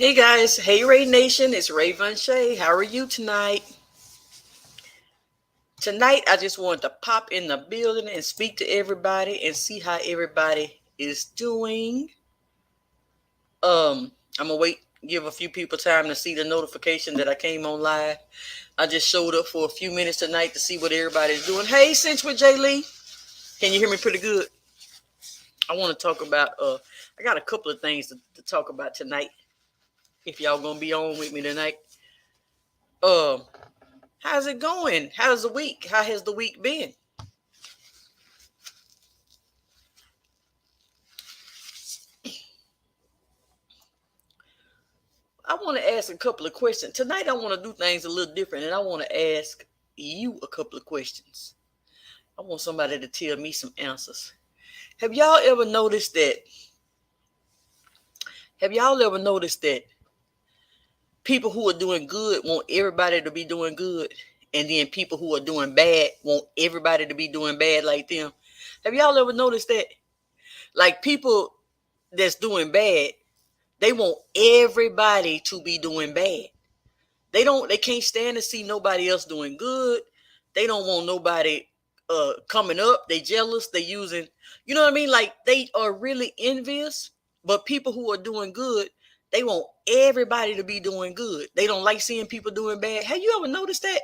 Hey guys, hey RAE Nation, it's Raevonshae. How are you tonight? Tonight, I just wanted to pop in the building and speak to everybody and see how everybody is doing. I'm gonna wait, give a few people time to see the notification that I came on live. I just showed up for a few minutes tonight to see what everybody's doing. Hey, Cinch with Jay Lee, can you hear me pretty good? I want to talk about. I got a couple of things to talk about tonight. If y'all gonna be on with me tonight, um. How's it going? How's the week? How has the week been? I want to ask a couple of questions. Tonight, I want to do things a little different, and I want to ask you a couple of questions. I want somebody to tell me some answers. Have y'all ever noticed that? Have y'all ever noticed that people who are doing good want everybody to be doing good, and then people who are doing bad want everybody to be doing bad like them? Have y'all ever noticed that? Like people that's doing bad, they want everybody to be doing bad. They can't stand to see nobody else doing good. They don't want nobody coming up. They jealous. They using, you know what I mean? Like they are really envious, but people who are doing good, they want everybody to be doing good. They don't like seeing people doing bad. Have you ever noticed that?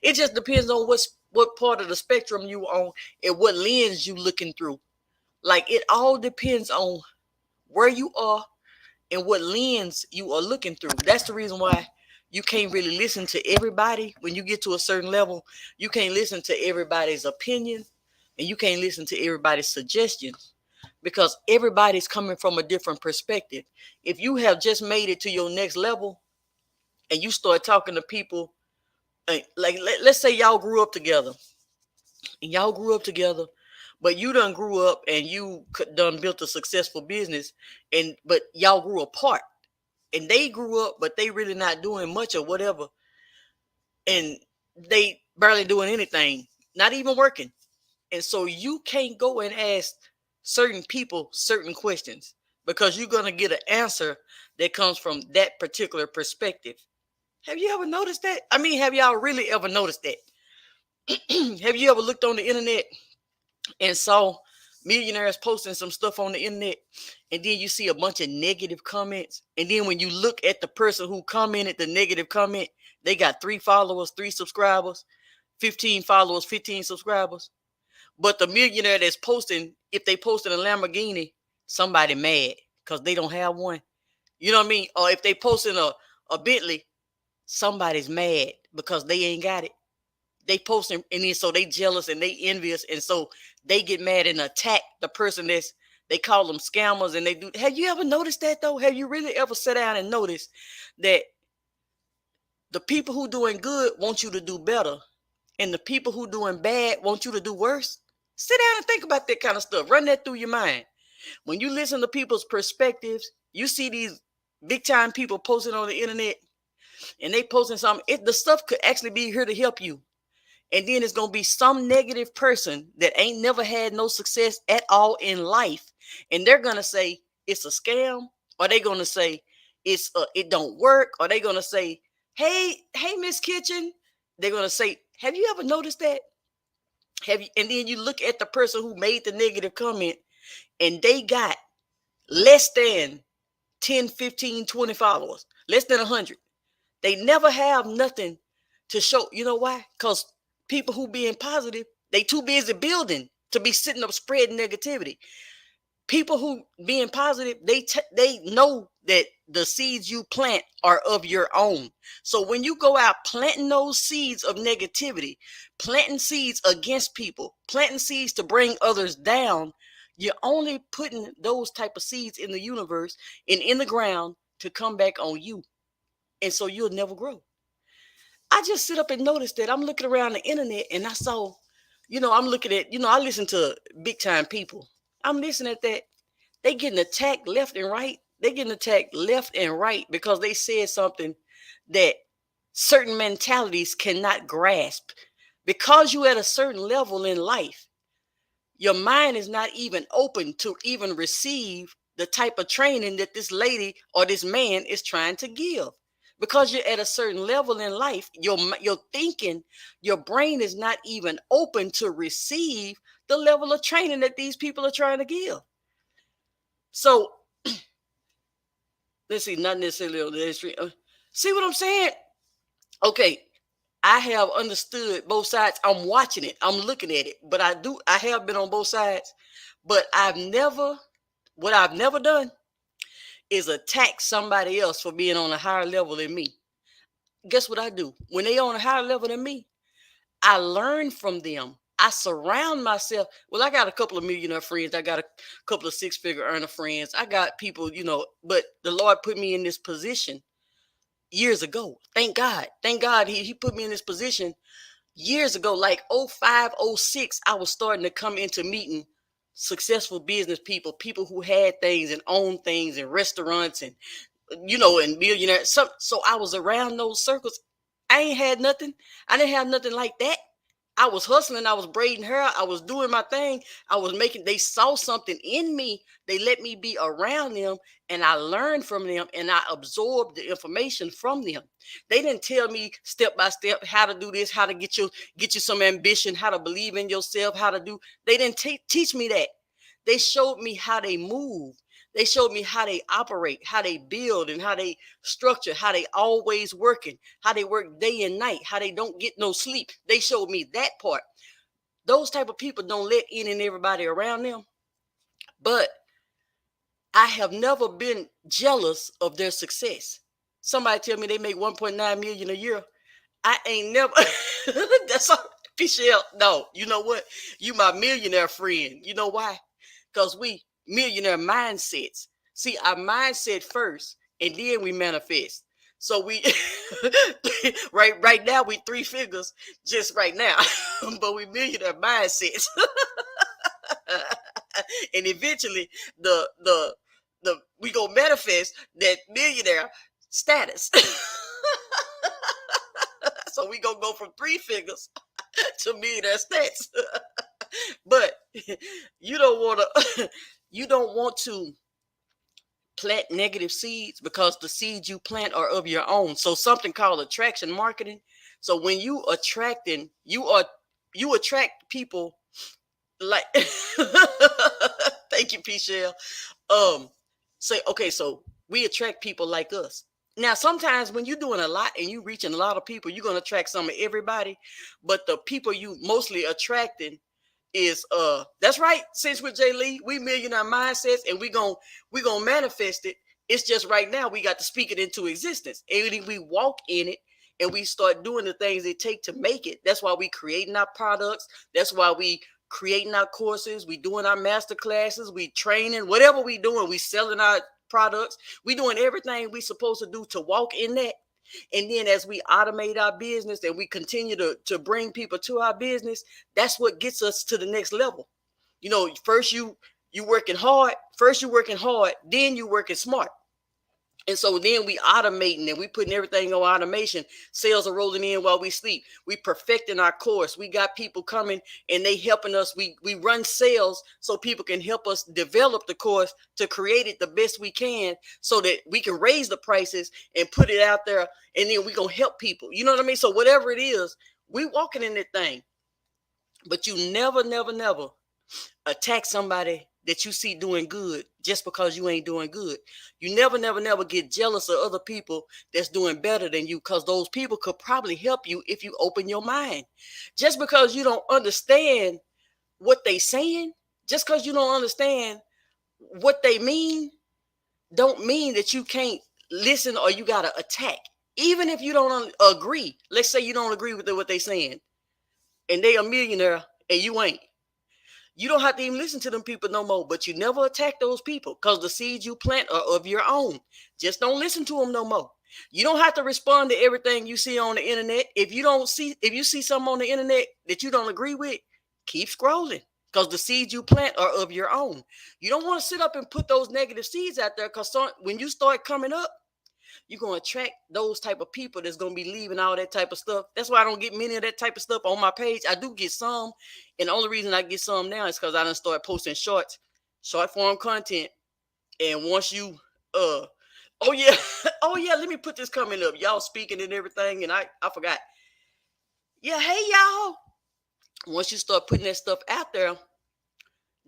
It just depends on what part of the spectrum you on and what lens you looking through. Like it all depends on where you are and what lens you are looking through. That's the reason why you can't really listen to everybody. When you get to a certain level, you can't listen to everybody's opinion and you can't listen to everybody's suggestions because everybody's coming from a different perspective. If you have just made it to your next level and you start talking to people, like let's say y'all grew up together and y'all grew up together, but you done grew up and you done built a successful business, and but y'all grew apart and they grew up, but they really not doing much or whatever, and they barely doing anything, not even working. And so you can't go and ask certain people certain questions because you're gonna get an answer that comes from that particular perspective. Have you ever noticed that? I mean, have y'all really ever noticed that? Have you ever looked on the internet and saw millionaires posting some stuff on the internet, and then you see a bunch of negative comments, and then when you look at the person who commented the negative comment, they got 3 followers, 3 subscribers, 15 followers, 15 subscribers. But the millionaire that's posting, if they posted a Lamborghini, somebody mad because they don't have one. You know what I mean? Or if they posting a Bentley, somebody's mad because they ain't got it. They posting, and then so they jealous and they envious, and so they get mad and attack the person that's, they call them scammers, and they do. Have you ever noticed that though? Have you really ever sat down and noticed that the people who doing good want you to do better, and the people who doing bad want you to do worse? Sit down and think about that kind of stuff. Run that through your mind. When you listen to people's perspectives, you see these big time people posting on the internet, and they posting something. The stuff could actually be here to help you. And then it's going to be some negative person that ain't never had no success at all in life. And they're going to say it's a scam, or they're going to say it don't work, or they're going to say, hey, Miss Kitchen. They're going to say, have you ever noticed that? Have you? And then you look at the person who made the negative comment, and they got less than 10, 15, 20 followers, less than 100. They never have nothing to show. You know why? Because people who being positive, they too busy building to be sitting up spreading negativity. People who being positive, they know that the seeds you plant are of your own. So when you go out planting those seeds of negativity, planting seeds against people, planting seeds to bring others down, you're only putting those type of seeds in the universe and in the ground to come back on you. And so you'll never grow. I just sit up and notice that I'm looking around the internet and I saw, I'm looking at, I listen to big time people. I'm listening at that. They getting attacked left and right. They getting attacked left and right because they said something that certain mentalities cannot grasp. Because you at a certain level in life, your mind is not even open to even receive the type of training that this lady or this man is trying to give. Because you're at a certain level in life, your thinking, your brain is not even open to receive the level of training that these people are trying to give. So let's see, not necessarily on the history. See what I'm saying? Okay, I have understood both sides. I'm watching it. I'm looking at it. But I have been on both sides. But what I've never done is attack somebody else for being on a higher level than me. Guess what I do? When they on a higher level than me, I learn from them. I surround myself. Well, I got a couple of millionaire friends. I got a couple of six-figure earner friends. I got people, but the Lord put me in this position years ago. Thank God. Thank God he put me in this position years ago, like 05, 06. I was starting to come into meeting successful business people who had things and owned things and restaurants and millionaires. So I was around those circles. I ain't had nothing. I didn't have nothing like that. I was hustling. I was braiding hair. I was doing my thing. They saw something in me. They let me be around them, and I learned from them, and I absorbed the information from them. They didn't tell me step by step how to do this, how to get you some ambition, how to believe in yourself, They didn't teach me that. They showed me how they move. They showed me how they operate, how they build, and how they structure, how they always working, how they work day and night, how they don't get no sleep. They showed me that part. Those type of people don't let in and everybody around them. But I have never been jealous of their success. Somebody tell me they make 1.9 million a year. I ain't never. That's all. Pichelle, no, you know what? You my millionaire friend. You know why? Because we millionaire mindsets. See, our mindset first, and then we manifest. So we right now we three figures just right now, but we millionaire mindsets, and eventually the we go manifest that millionaire status. So we gonna go from three figures to millionaire status. But you don't want to plant negative seeds, because the seeds you plant are of your own. So something called attraction marketing. So when you attract people like thank you, Pichelle. So we attract people like us. Now, sometimes when you're doing a lot and you reaching a lot of people, you're gonna attract some of everybody, but the people you mostly attracting is that's right. Since with Jay Lee, we millionaire mindsets, and we gonna manifest it. It's just right now we got to speak it into existence, and we walk in it, and we start doing the things it take to make it. That's why we creating our products. That's why we creating our courses. We doing our master classes. We training, whatever we doing. We selling our products. We doing everything we supposed to do to walk in that. And then as we automate our business and we continue to bring people to our business, that's what gets us to the next level. First you working hard, then you working smart. And so then we automating and we putting everything on automation. Sales are rolling in while we sleep. We perfecting our course. We got people coming and they helping us. We run sales so people can help us develop the course to create it the best we can, so that we can raise the prices and put it out there. And then we gonna help people. You know what I mean? So whatever it is, we walking in that thing. But you never attack somebody that you see doing good just because you ain't doing good. You never get jealous of other people that's doing better than you, because those people could probably help you if you open your mind. Just because you don't understand what they saying, just because you don't understand what they mean, don't mean that you can't listen or you got to attack. Even if you don't agree, let's say you don't agree with what they saying, and they a millionaire and you ain't. You don't have to even listen to them people no more, but you never attack those people, because the seeds you plant are of your own. Just don't listen to them no more. You don't have to respond to everything you see on the internet. If you see something on the internet that you don't agree with, keep scrolling, because the seeds you plant are of your own. You don't want to sit up and put those negative seeds out there, because when you start coming up, you're going to attract those type of people that's going to be leaving all that type of stuff. That's why I don't get many of that type of stuff on my page. I do get some. And the only reason I get some now is because I done started posting short form content And once you oh yeah, oh yeah, let me put this comment up. Y'all speaking and everything, and I forgot. Yeah, hey y'all. Once you start putting that stuff out there,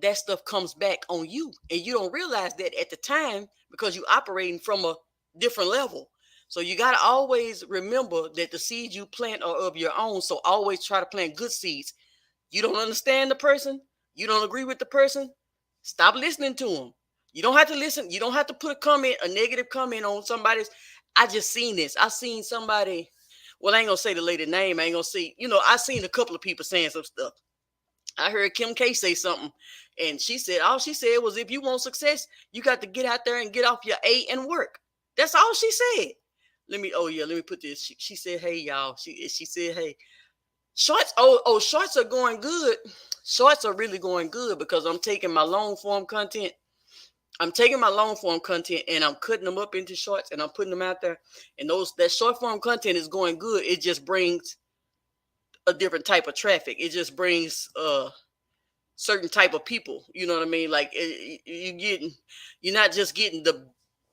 that stuff comes back on you. And you don't realize that at the time because you're operating from a different level. So you got to always remember that the seeds you plant are of your own. So always try to plant good seeds. You don't understand the person, you don't agree with the person, stop listening to them. You don't have to listen. You don't have to put a comment, a negative comment on somebody's. I just seen this. I seen somebody. Well, I ain't gonna say the lady name. I ain't gonna see. I seen a couple of people saying some stuff. I heard Kim K say something, and she said all she said was, "If you want success, you got to get out there and get off your A and work." That's all she said. Let me put this. She said, "Hey y'all." She said, "Hey, shorts. Shorts are going good. Shorts are really going good because I'm taking my long form content. I'm taking my long form content and I'm cutting them up into shorts and I'm putting them out there. And that short form content is going good. It just brings a different type of traffic. It just brings certain type of people. You know what I mean? Like you're not just getting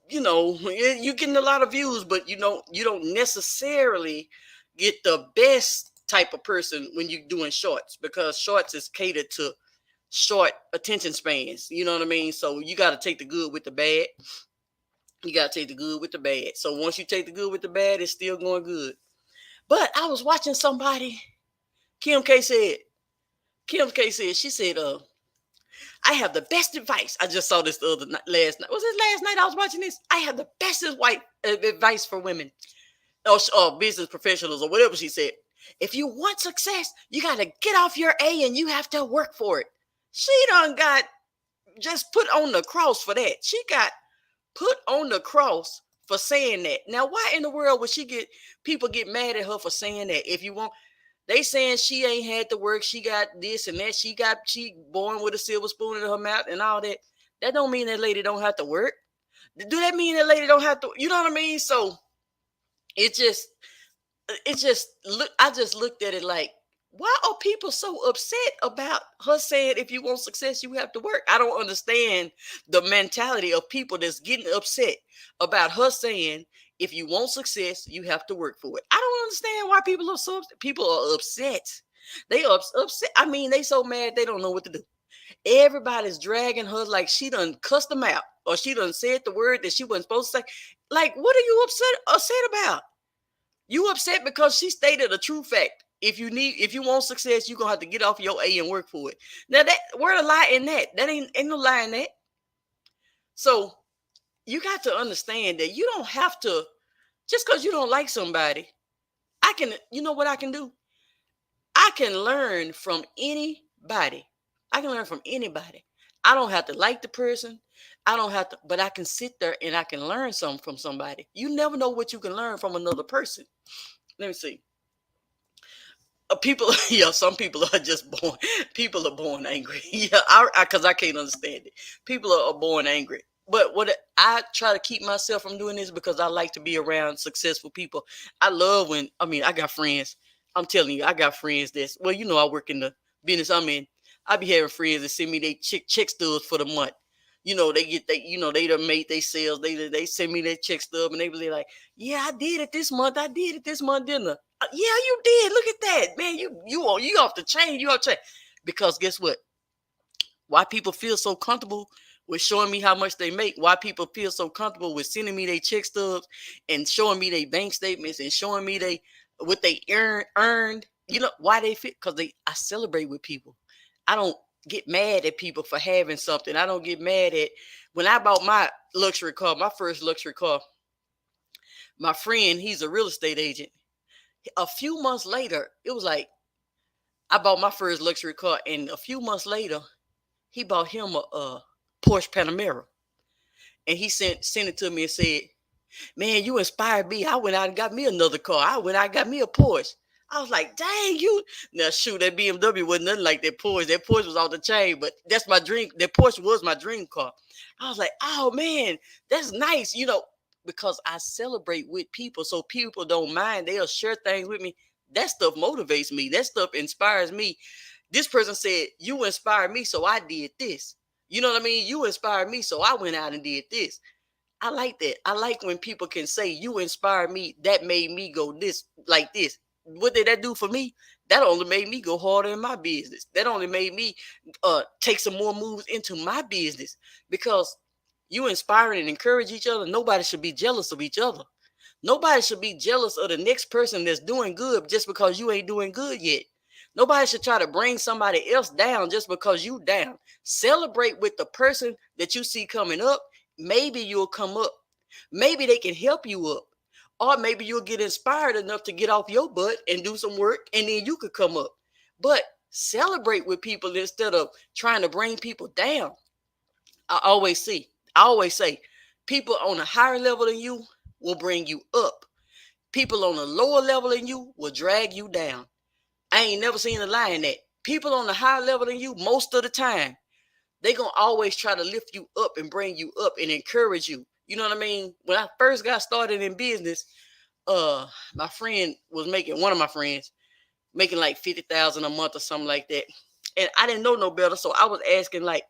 you're getting a lot of views, but you don't necessarily get the best type of person when you're doing shorts because shorts is catered to short attention spans. You know what I mean? So you got to take the good with the bad. You got to take the good with the bad. So once you take the good with the bad, it's still going good. But I was watching somebody. Kim K said, she said, I have the best advice. I just saw this the other night, last night. Was it last night I was watching this? I have the best advice for women or business professionals or whatever she said. If you want success, you got to get off your A and you have to work for it. She done got just put on the cross for that. She got put on the cross for saying that. Now, why in the world would people get mad at her for saying that? If you want, they saying she ain't had to work, she got this and that, she born with a silver spoon in her mouth and all that. That don't mean that lady don't have to work. Do that mean that lady don't have to? You know what I mean? So it just look. I just looked at it like, why are people so upset about her saying if you want success, you have to work? I don't understand the mentality of people that's getting upset about her saying if you want success, you have to work for it. I don't understand why people are upset. They upset. I mean, they so mad they don't know what to do. Everybody's dragging her like she done cussed them out or she done said the word that she wasn't supposed to say. Like, what are you upset about? You upset because she stated a true fact. If you want success, you're gonna have to get off your A and work for it. Now where the lie in that? That ain't no lie in that. So you got to understand that you don't have to, just because you don't like somebody, you know what I can do? I can learn from anybody. I can learn from anybody. I don't have to like the person. I don't have to, but I can sit there and I can learn something from somebody. You never know what you can learn from another person. Let me see. People, yeah, some people are just born. People are born angry. Yeah, because I can't understand it. People are born angry. But what I try to keep myself from doing this because I like to be around successful people. I love I got friends. I'm telling you, I got friends I work in the business I'm in. I be having friends that send me their check stubs for the month. They done made their sales. They send me their check stub and they be like, yeah, I did it this month. I did it this month, didn't I? Yeah, you did. Look at that, man. You off the chain. You off the chain. Because guess what? Why people feel so comfortable with showing me how much they make? Why people feel so comfortable with sending me their check stubs and showing me their bank statements and showing me what they earned? You know why they feel? Because I celebrate with people. I don't get mad at people for having something. I don't get mad at when I bought my luxury car, my first luxury car. My friend, he's a real estate agent. A few months later, it was like I bought my first luxury car, and a few months later, he bought him a Porsche Panamera, and he sent it to me and said, "Man, you inspired me. I went out and got me another car. I went out and got me a Porsche." I was like, "Dang, you!" Now, shoot, that BMW wasn't nothing like that Porsche. That Porsche was off the chain, but that's my dream. That Porsche was my dream car. I was like, "Oh man, that's nice," because I celebrate with people, so people don't mind. They'll share things with me. That stuff motivates me. That stuff inspires me. This person said, "You inspired me, so I did this." You know what I mean? You inspired me, so I went out and did this. I like that. I like when people can say, you inspired me. That made me go this, like this. What did that do for me? That only made me go harder in my business. That only made me take some more moves into my business, because you inspire and encourage each other. Nobody should be jealous of each other. Nobody should be jealous of the next person that's doing good just because you ain't doing good yet. Nobody should try to bring somebody else down just because you down. Celebrate with the person that you see coming up. Maybe you'll come up. Maybe they can help you up. Or maybe you'll get inspired enough to get off your butt and do some work, and then you could come up. But celebrate with people instead of trying to bring people down. I always say, people on a higher level than you will bring you up. People on a lower level than you will drag you down. I ain't never seen a lie in that. People on the higher level than you, most of the time, they gonna always try to lift you up and bring you up and encourage you. You know what I mean? When I first got started in business, my friend was making, one of my friends making like 50,000 a month or something like that, and I didn't know no better, so I was asking like,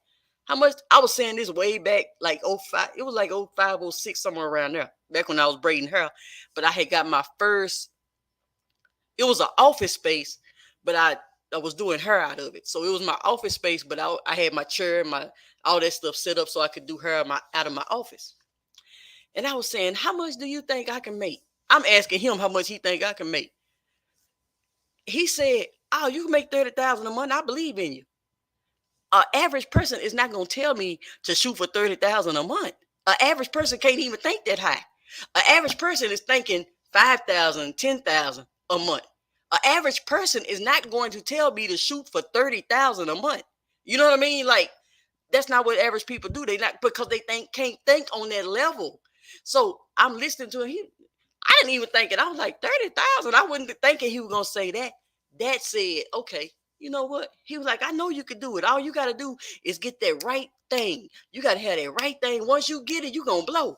how much? I was saying this way back like '05. It was like '05, '06, somewhere around there. Back when I was braiding hair, but I had got my first. It was an office space, but I was doing hair out of it. So it was my office space, but I had my chair, my all that stuff set up so I could do hair out of my office. And I was saying, how much do you think I can make? I'm asking him how much he think I can make. He said, "Oh, you can make 30,000 a month. I believe in you." An average person is not going to tell me to shoot for 30,000 a month. An average person can't even think that high. An average person is thinking 5,000, 10,000 a month. An average person is not going to tell me to shoot for 30,000 a month. You know what I mean? Like, that's not what average people do. They not, because they can't think on that level. So I'm listening to him. I didn't even think it. I was like, 30,000. I wasn't thinking he was gonna say that. That said, okay, you know what? He was like, I know you can do it. All you gotta do is get that right thing. You gotta have that right thing. Once you get it, you gonna blow.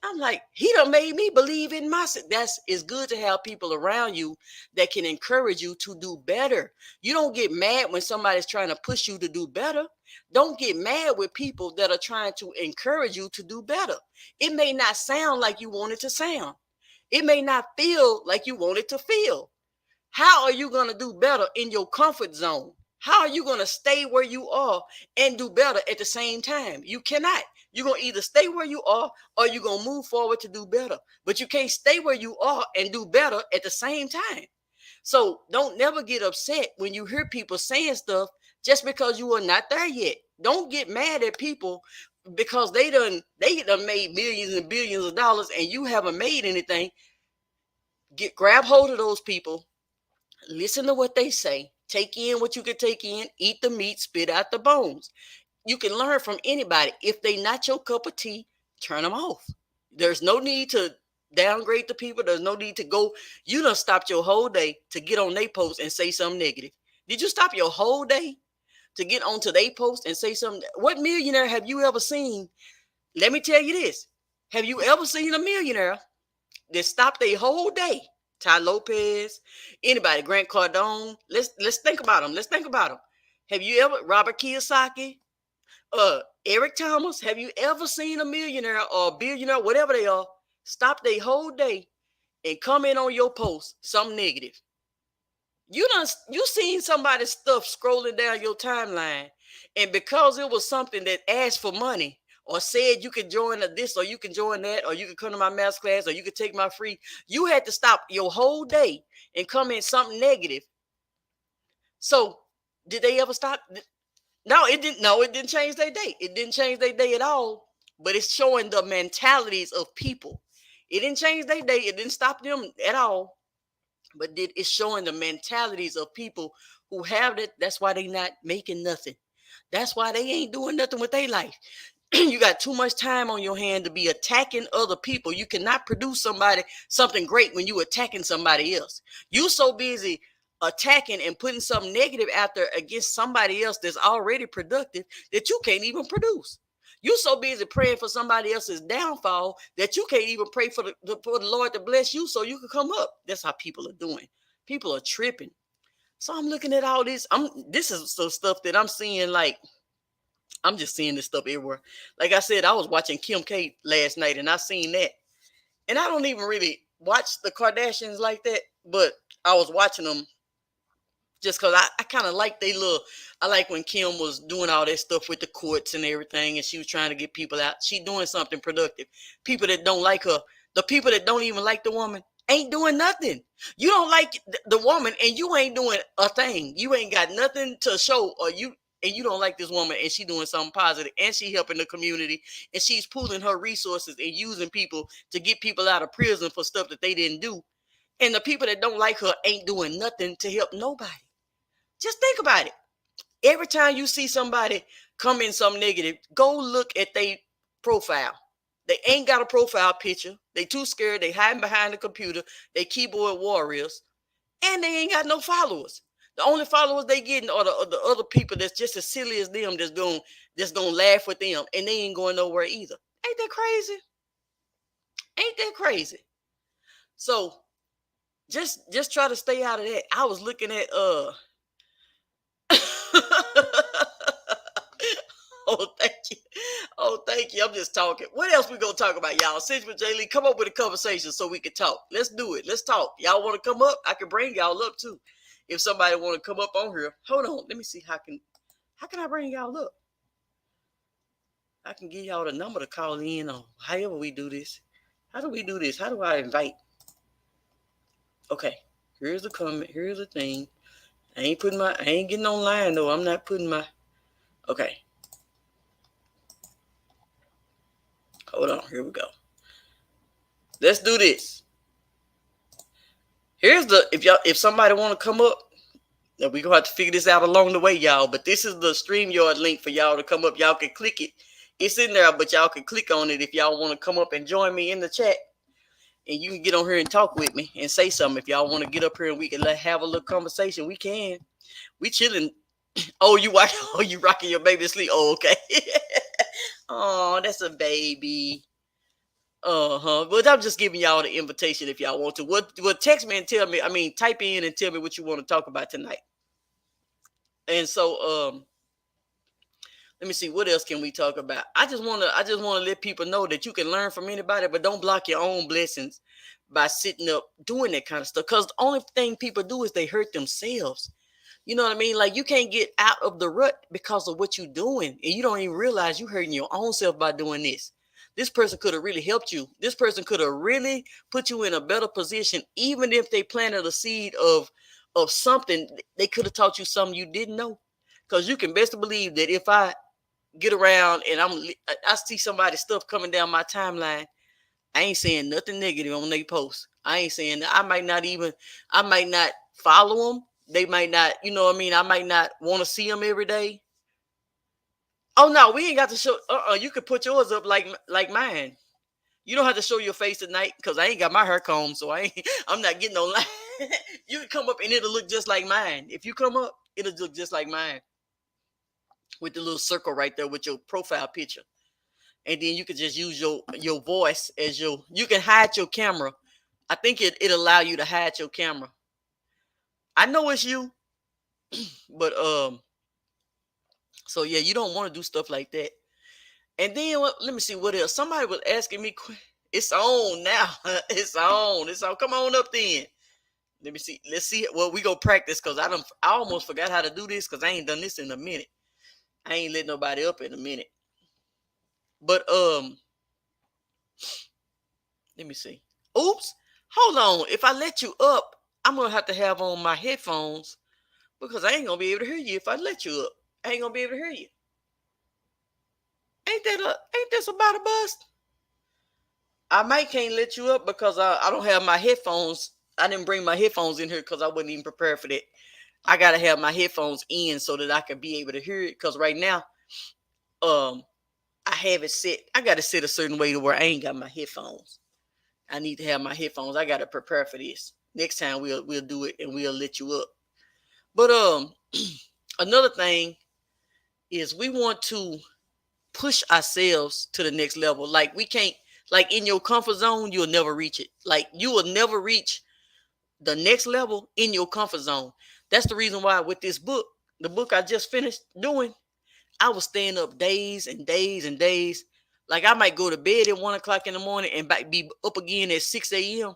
I'm like, he done made me believe in myself. It's good to have people around you that can encourage you to do better. You don't get mad when somebody's trying to push you to do better. Don't get mad with people that are trying to encourage you to do better. It may not sound like you want it to sound. It may not feel like you want it to feel. How are you going to do better in your comfort zone? How are you going to stay where you are and do better at the same time? You cannot. You're going to either stay where you are or you're going to move forward to do better. But you can't stay where you are and do better at the same time. So don't never get upset when you hear people saying stuff just because you are not there yet. Don't get mad at people because they done made millions and billions of dollars and you haven't made anything. Grab hold of those people. Listen to what they say. Take in what you can take in. Eat the meat, spit out the bones. You can learn from anybody. If they not your cup of tea, turn them off. There's no need to downgrade the people. There's no need to go. You done stopped your whole day to get on their post and say something negative. Did you stop your whole day to get onto their post and say something? What millionaire have you ever seen? Let me tell you this. Have you ever seen a millionaire that stopped their whole day? Ty Lopez, anybody, Grant Cardone. Let's think about them. Let's think about them. Have you ever, Robert Kiyosaki, Eric Thomas? Have you ever seen a millionaire or a billionaire, whatever they are, stop their whole day and comment on your post something negative? You seen somebody's stuff scrolling down your timeline, and because it was something that asked for money or said you can join this or you can join that or you can come to my masterclass or you can take my free, you had to stop your whole day and comment something negative. So did they ever stop? No, it didn't. No, it didn't change their day. It didn't change their day at all. But it's showing the mentalities of people. It didn't change their day. It didn't stop them at all. But it's showing the mentalities of people who have it. That's why they not making nothing. That's why they ain't doing nothing with their life. You got too much time on your hand to be attacking other people. You cannot produce something great when you attacking somebody else. You so busy attacking and putting something negative out there against somebody else that's already productive that you can't even produce. You so busy praying for somebody else's downfall that you can't even pray for the Lord to bless you so you can come up. That's how people are doing. People are tripping. So I'm looking at all this. This is some stuff that I'm seeing like I'm just seeing this stuff everywhere. Like I said, I was watching Kim K last night and I seen that. And I don't even really watch the Kardashians like that, but I was watching them just because I kind of like they little. I like when Kim was doing all that stuff with the courts and everything, and she was trying to get people out. She doing something productive. People that don't like her, the people that don't even like the woman, ain't doing nothing. You don't like the woman, and you ain't doing a thing. You ain't got nothing to show, or you. And you don't like this woman, and she doing something positive, and she helping the community, and she's pooling her resources and using people to get people out of prison for stuff that they didn't do. And the people that don't like her ain't doing nothing to help nobody. Just think about it. Every time you see somebody come in some negative, go look at their profile. They ain't got a profile picture. They too scared. They hiding behind the computer. They keyboard warriors, and they ain't got no followers. The only followers they getting are the other people that's just as silly as them that's gonna laugh with them, and they ain't going nowhere either. Ain't that crazy? Ain't that crazy? So just try to stay out of that. I was looking at oh, thank you. Oh, thank you. I'm just talking. What else we gonna talk about, y'all? Since with Jay Lee, come up with a conversation so we can talk. Let's do it. Let's talk. Y'all want to come up? I can bring y'all up too. If somebody want to come up on here, hold on. Let me see how can I bring y'all up? I can give y'all the number to call in on. However we do this. How do we do this? How do I invite? Okay. Here's the comment. Here's the thing. I ain't getting online though. I'm not putting my. Okay. Hold on. Here we go. Let's do this. Here's the if somebody want to come up, now we gonna have to figure this out along the way, y'all. But this is the StreamYard link for y'all to come up. Y'all can click it. It's in there, but y'all can click on it if y'all want to come up and join me in the chat. And you can get on here and talk with me and say something. If y'all want to get up here and we can have a little conversation, we can. We chilling. Oh, you watching? Oh, you rocking your baby to sleep? Oh, okay. Oh, that's a baby. But I'm just giving y'all the invitation if y'all want to. What text me and tell me. I mean, type in and tell me what you want to talk about tonight. And so, let me see, what else can we talk about? I just want to let people know that you can learn from anybody, but don't block your own blessings by sitting up doing that kind of stuff. Because the only thing people do is they hurt themselves. You know what I mean? Like, you can't get out of the rut because of what you're doing. And you don't even realize you're hurting your own self by doing this. This person could have really helped you. This person could have really put you in a better position, even if they planted a seed of something. They could have taught you something you didn't know. Because you can best believe that if I get around and I see somebody's stuff coming down my timeline, I ain't saying nothing negative on their post. I ain't saying that. I might not follow them. They might not, you know what I mean? I might not want to see them every day. Oh no, we ain't got to show. You could put yours up like mine. You don't have to show your face tonight because I ain't got my hair combed, so I'm not getting online. You can come up and it'll look just like mine. If you come up, it'll look just like mine with the little circle right there with your profile picture. And then you can just use your voice as you can hide your camera. I think it allow you to hide your camera. I know it's you, but so yeah, you don't want to do stuff like that. And then let me see what else. Somebody was asking me. It's on now. It's on. It's on. Come on up then. Let me see. Let's see. Well, we go practice because I almost forgot how to do this because I ain't done this in a minute. I ain't let nobody up in a minute. But let me see. Oops. Hold on. If I let you up, I'm gonna have to have on my headphones because I ain't gonna be able to hear you if I let you up. I ain't gonna be able to hear you. Ain't this about a bust? I might can't let you up because I don't have my headphones. I didn't bring my headphones in here because I wasn't even prepared for that. I gotta have my headphones in so that I can be able to hear it. Because right now, I have it set. I got to set a certain way to where I ain't got my headphones. I need to have my headphones. I got to prepare for this. Next time we'll do it and we'll let you up. But another thing is we want to push ourselves to the next level. Like we can't, like in your comfort zone, you'll never reach it. Like you will never reach the next level in your comfort zone. That's the reason why with this book, the book I just finished doing, I was staying up days and days and days. Like I might go to bed at 1 o'clock in the morning and be up again at 6 a.m.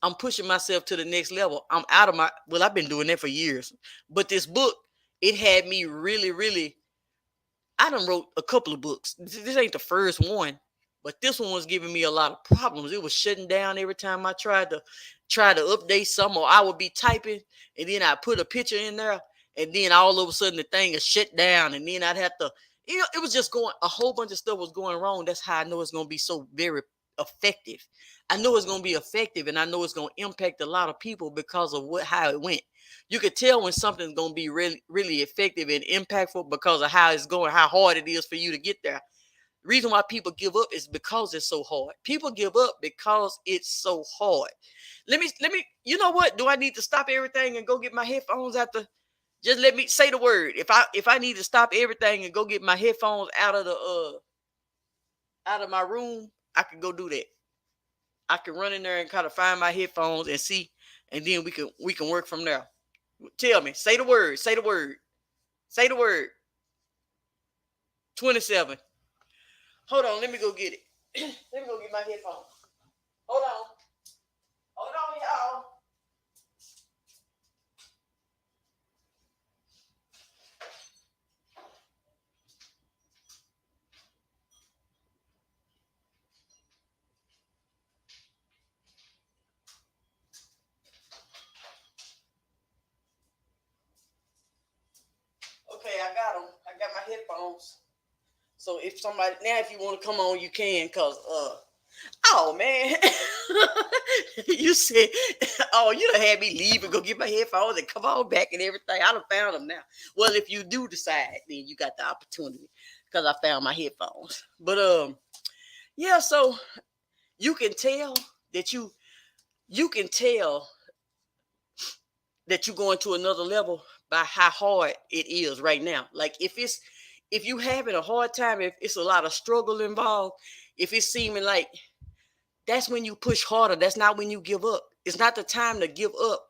I'm pushing myself to the next level. I'm out of my, well, I've been doing that for years. But this book, it had me really, really, I done wrote a couple of books. This ain't the first one, but this one was giving me a lot of problems. It was shutting down every time I tried to update some, or I would be typing and then I put a picture in there and then all of a sudden the thing is shut down and then I'd have to, it was just going, a whole bunch of stuff was going wrong. That's how I know it's going to be so very effective. I know it's going to be effective and I know it's going to impact a lot of people because of how it went. You could tell when something's going to be really, really effective and impactful because of how it's going, how hard it is for you to get there. The reason why people give up is because it's so hard. People give up because it's so hard. Let me, you know what? Do I need to stop everything and go get my headphones out the, just let me say the word. If I need to stop everything and go get my headphones out of my room, I can go do that. I can run in there and kind of find my headphones and see, and then we can work from there. Tell me, say the word, say the word, say the word. 27. Hold on, let me go get it. Let me go get my headphones. Hold on. Hold on, y'all. Okay, I got them. I got my headphones. So if somebody, now if you want to come on, you can, cause oh man, you said, oh, you done had me leave and go get my headphones and come on back and everything. I done found them now. Well, if you do decide, then you got the opportunity because I found my headphones. But yeah, so you can tell that you can tell that you're going to another level by how hard it is right now. Like if you having a hard time, if it's a lot of struggle involved, if it's seeming like, that's when you push harder. That's not when you give up. It's not the time to give up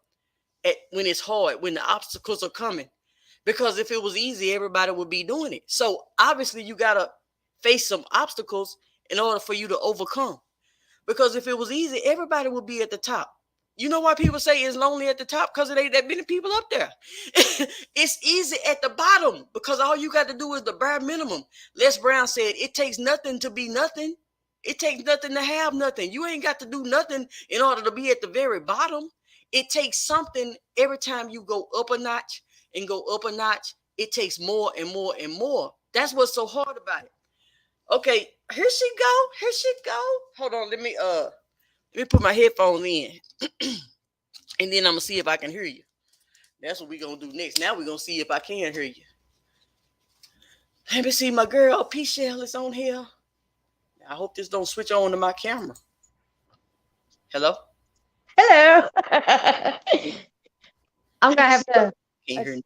when it's hard, when the obstacles are coming. Because if it was easy, everybody would be doing it. So obviously you got to face some obstacles in order for you to overcome. Because if it was easy, everybody would be at the top. You know why people say it's lonely at the top? Because it ain't that many people up there. It's easy at the bottom because all you got to do is the bare minimum. Les Brown said, it takes nothing to be nothing. It takes nothing to have nothing. You ain't got to do nothing in order to be at the very bottom. It takes something every time you go up a notch and go up a notch. It takes more and more and more. That's what's so hard about it. Okay, here she go. Here she go. Hold on, let me put my headphones in. And then I'm gonna see if I can hear you. That's what we're gonna do next. Now we're gonna see if I can hear you. Let me see, my girl P Shell is on here. I hope this don't switch on to my camera. Hello? Hello. I'm gonna have to. Can't hear anything.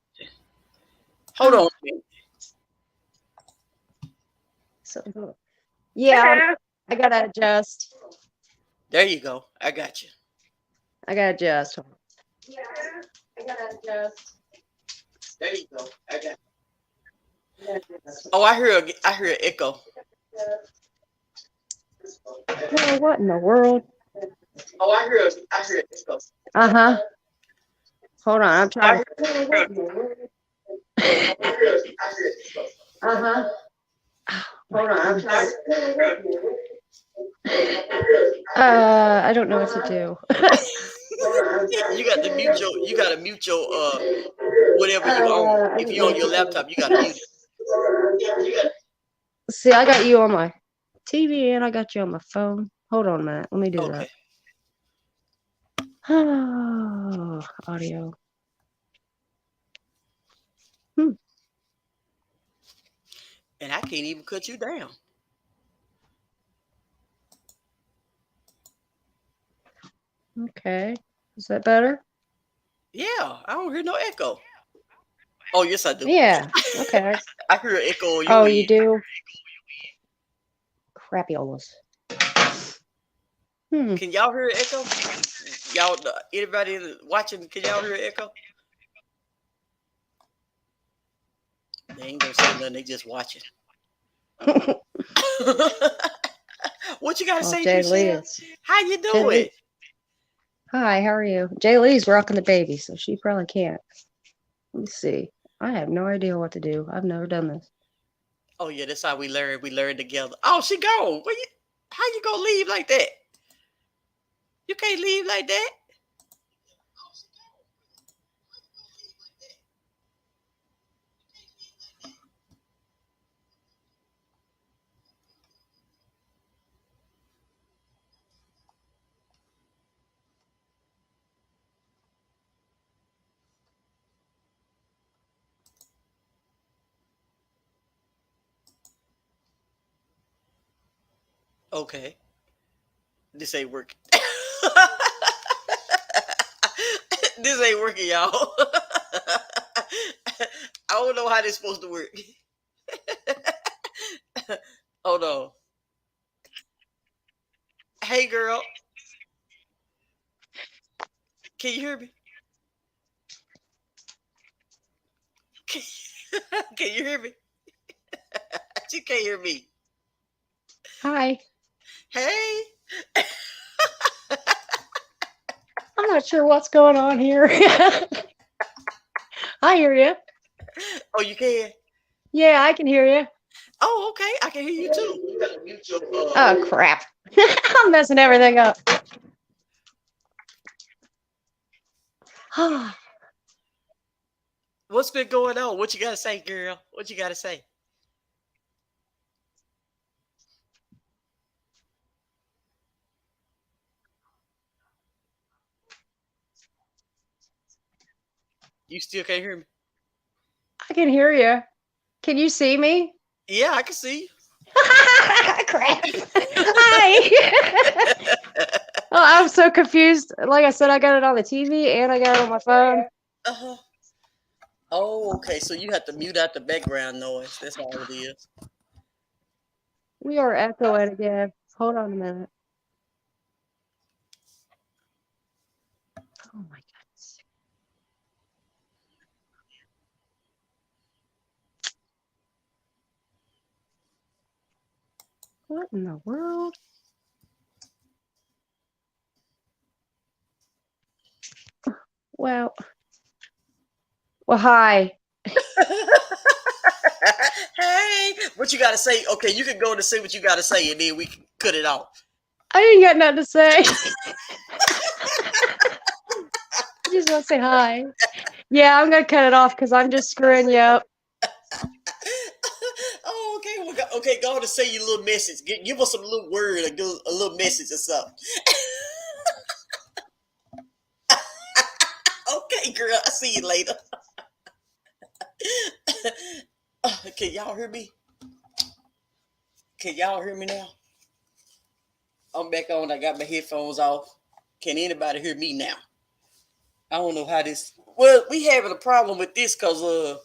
Hold on. So, yeah, I gotta adjust. There you go. I got you. I gotta adjust. Yeah, I gotta adjust. There you go. I got you. Oh, I hear an echo. Oh, what in the world? Oh, I hear an echo. Uh-huh. Hold on, I'm trying. Uh-huh. Hold on, I'm trying. I don't know what to do. You gotta mute your whatever you own. If you on your laptop, you gotta mute it. See, I got you on my TV and I got you on my phone. Hold on a minute. Let me do that. Oh, audio. And I can't even cut you down. Okay. Is that better? Yeah, I don't hear no echo. Oh, yes, I do. Yeah. Okay. I hear an echo on your Oh, end. you do? Crapiolas. Can y'all hear an echo? Y'all, anybody watching, can y'all hear an echo? They ain't gonna say nothing. They just watching. What you gotta Oh, say, Jay Lee Michelle? is. How you Jay doing? Lee. Hi, how are you? Jay Lee's rocking the baby, so she probably can't. Let me see. I have no idea what to do. I've never done this. Oh yeah, that's how we learn. We learn together. Oh, she gone. How you gonna leave like that? You can't leave like that. Okay, this ain't working. This ain't working, y'all. I don't know how this supposed to work. Hold on. Hey, girl, can you hear me? Can, can you hear me? She can't hear me. Hi. Hey. I'm not sure what's going on here. I hear you. Oh, you can? Yeah, I can hear you. Oh, okay. I can hear you too. Oh, crap. I'm messing everything up. What's been going on? What you gotta say, girl? What you gotta say? You still can't hear me? I can hear you. Can you see me? Yeah, I can see Crap. you. Hi. Oh, I'm so confused. Like I said, I got it on the TV and I got it on my phone. Uh-huh. Oh, okay. So you have to mute out the background noise. That's all it is. We are echoing again. Hold on a minute. Oh my goodness. What in the world? Well, well, hi. Hey, what you gotta say? Okay, you can go to say what you gotta say, and then we can cut it off. I ain't got nothing to say. I just want to say hi. Yeah, I'm gonna cut it off because I'm just screwing you up. Oh, okay. Well, okay, go on and say your little message. Give us a little word, a little message or something. Okay, girl. I see you later. Can y'all hear me? Can y'all hear me now? I'm back on. I got my headphones off. Can anybody hear me now? I don't know how this. Well, we having a problem with this because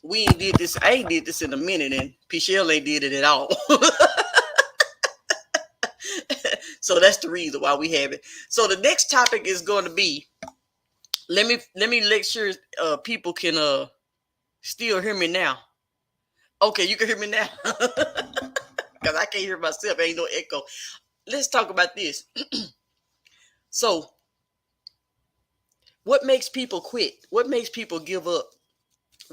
we ain't did this. I ain't did this in a minute, and Pichelle ain't did it at all. So that's the reason why we have it. So the next topic is going to be. Let me make sure people can still hear me now. Okay, you can hear me now because I can't hear myself. Ain't no echo. Let's talk about this. So, what makes people quit? What makes people give up?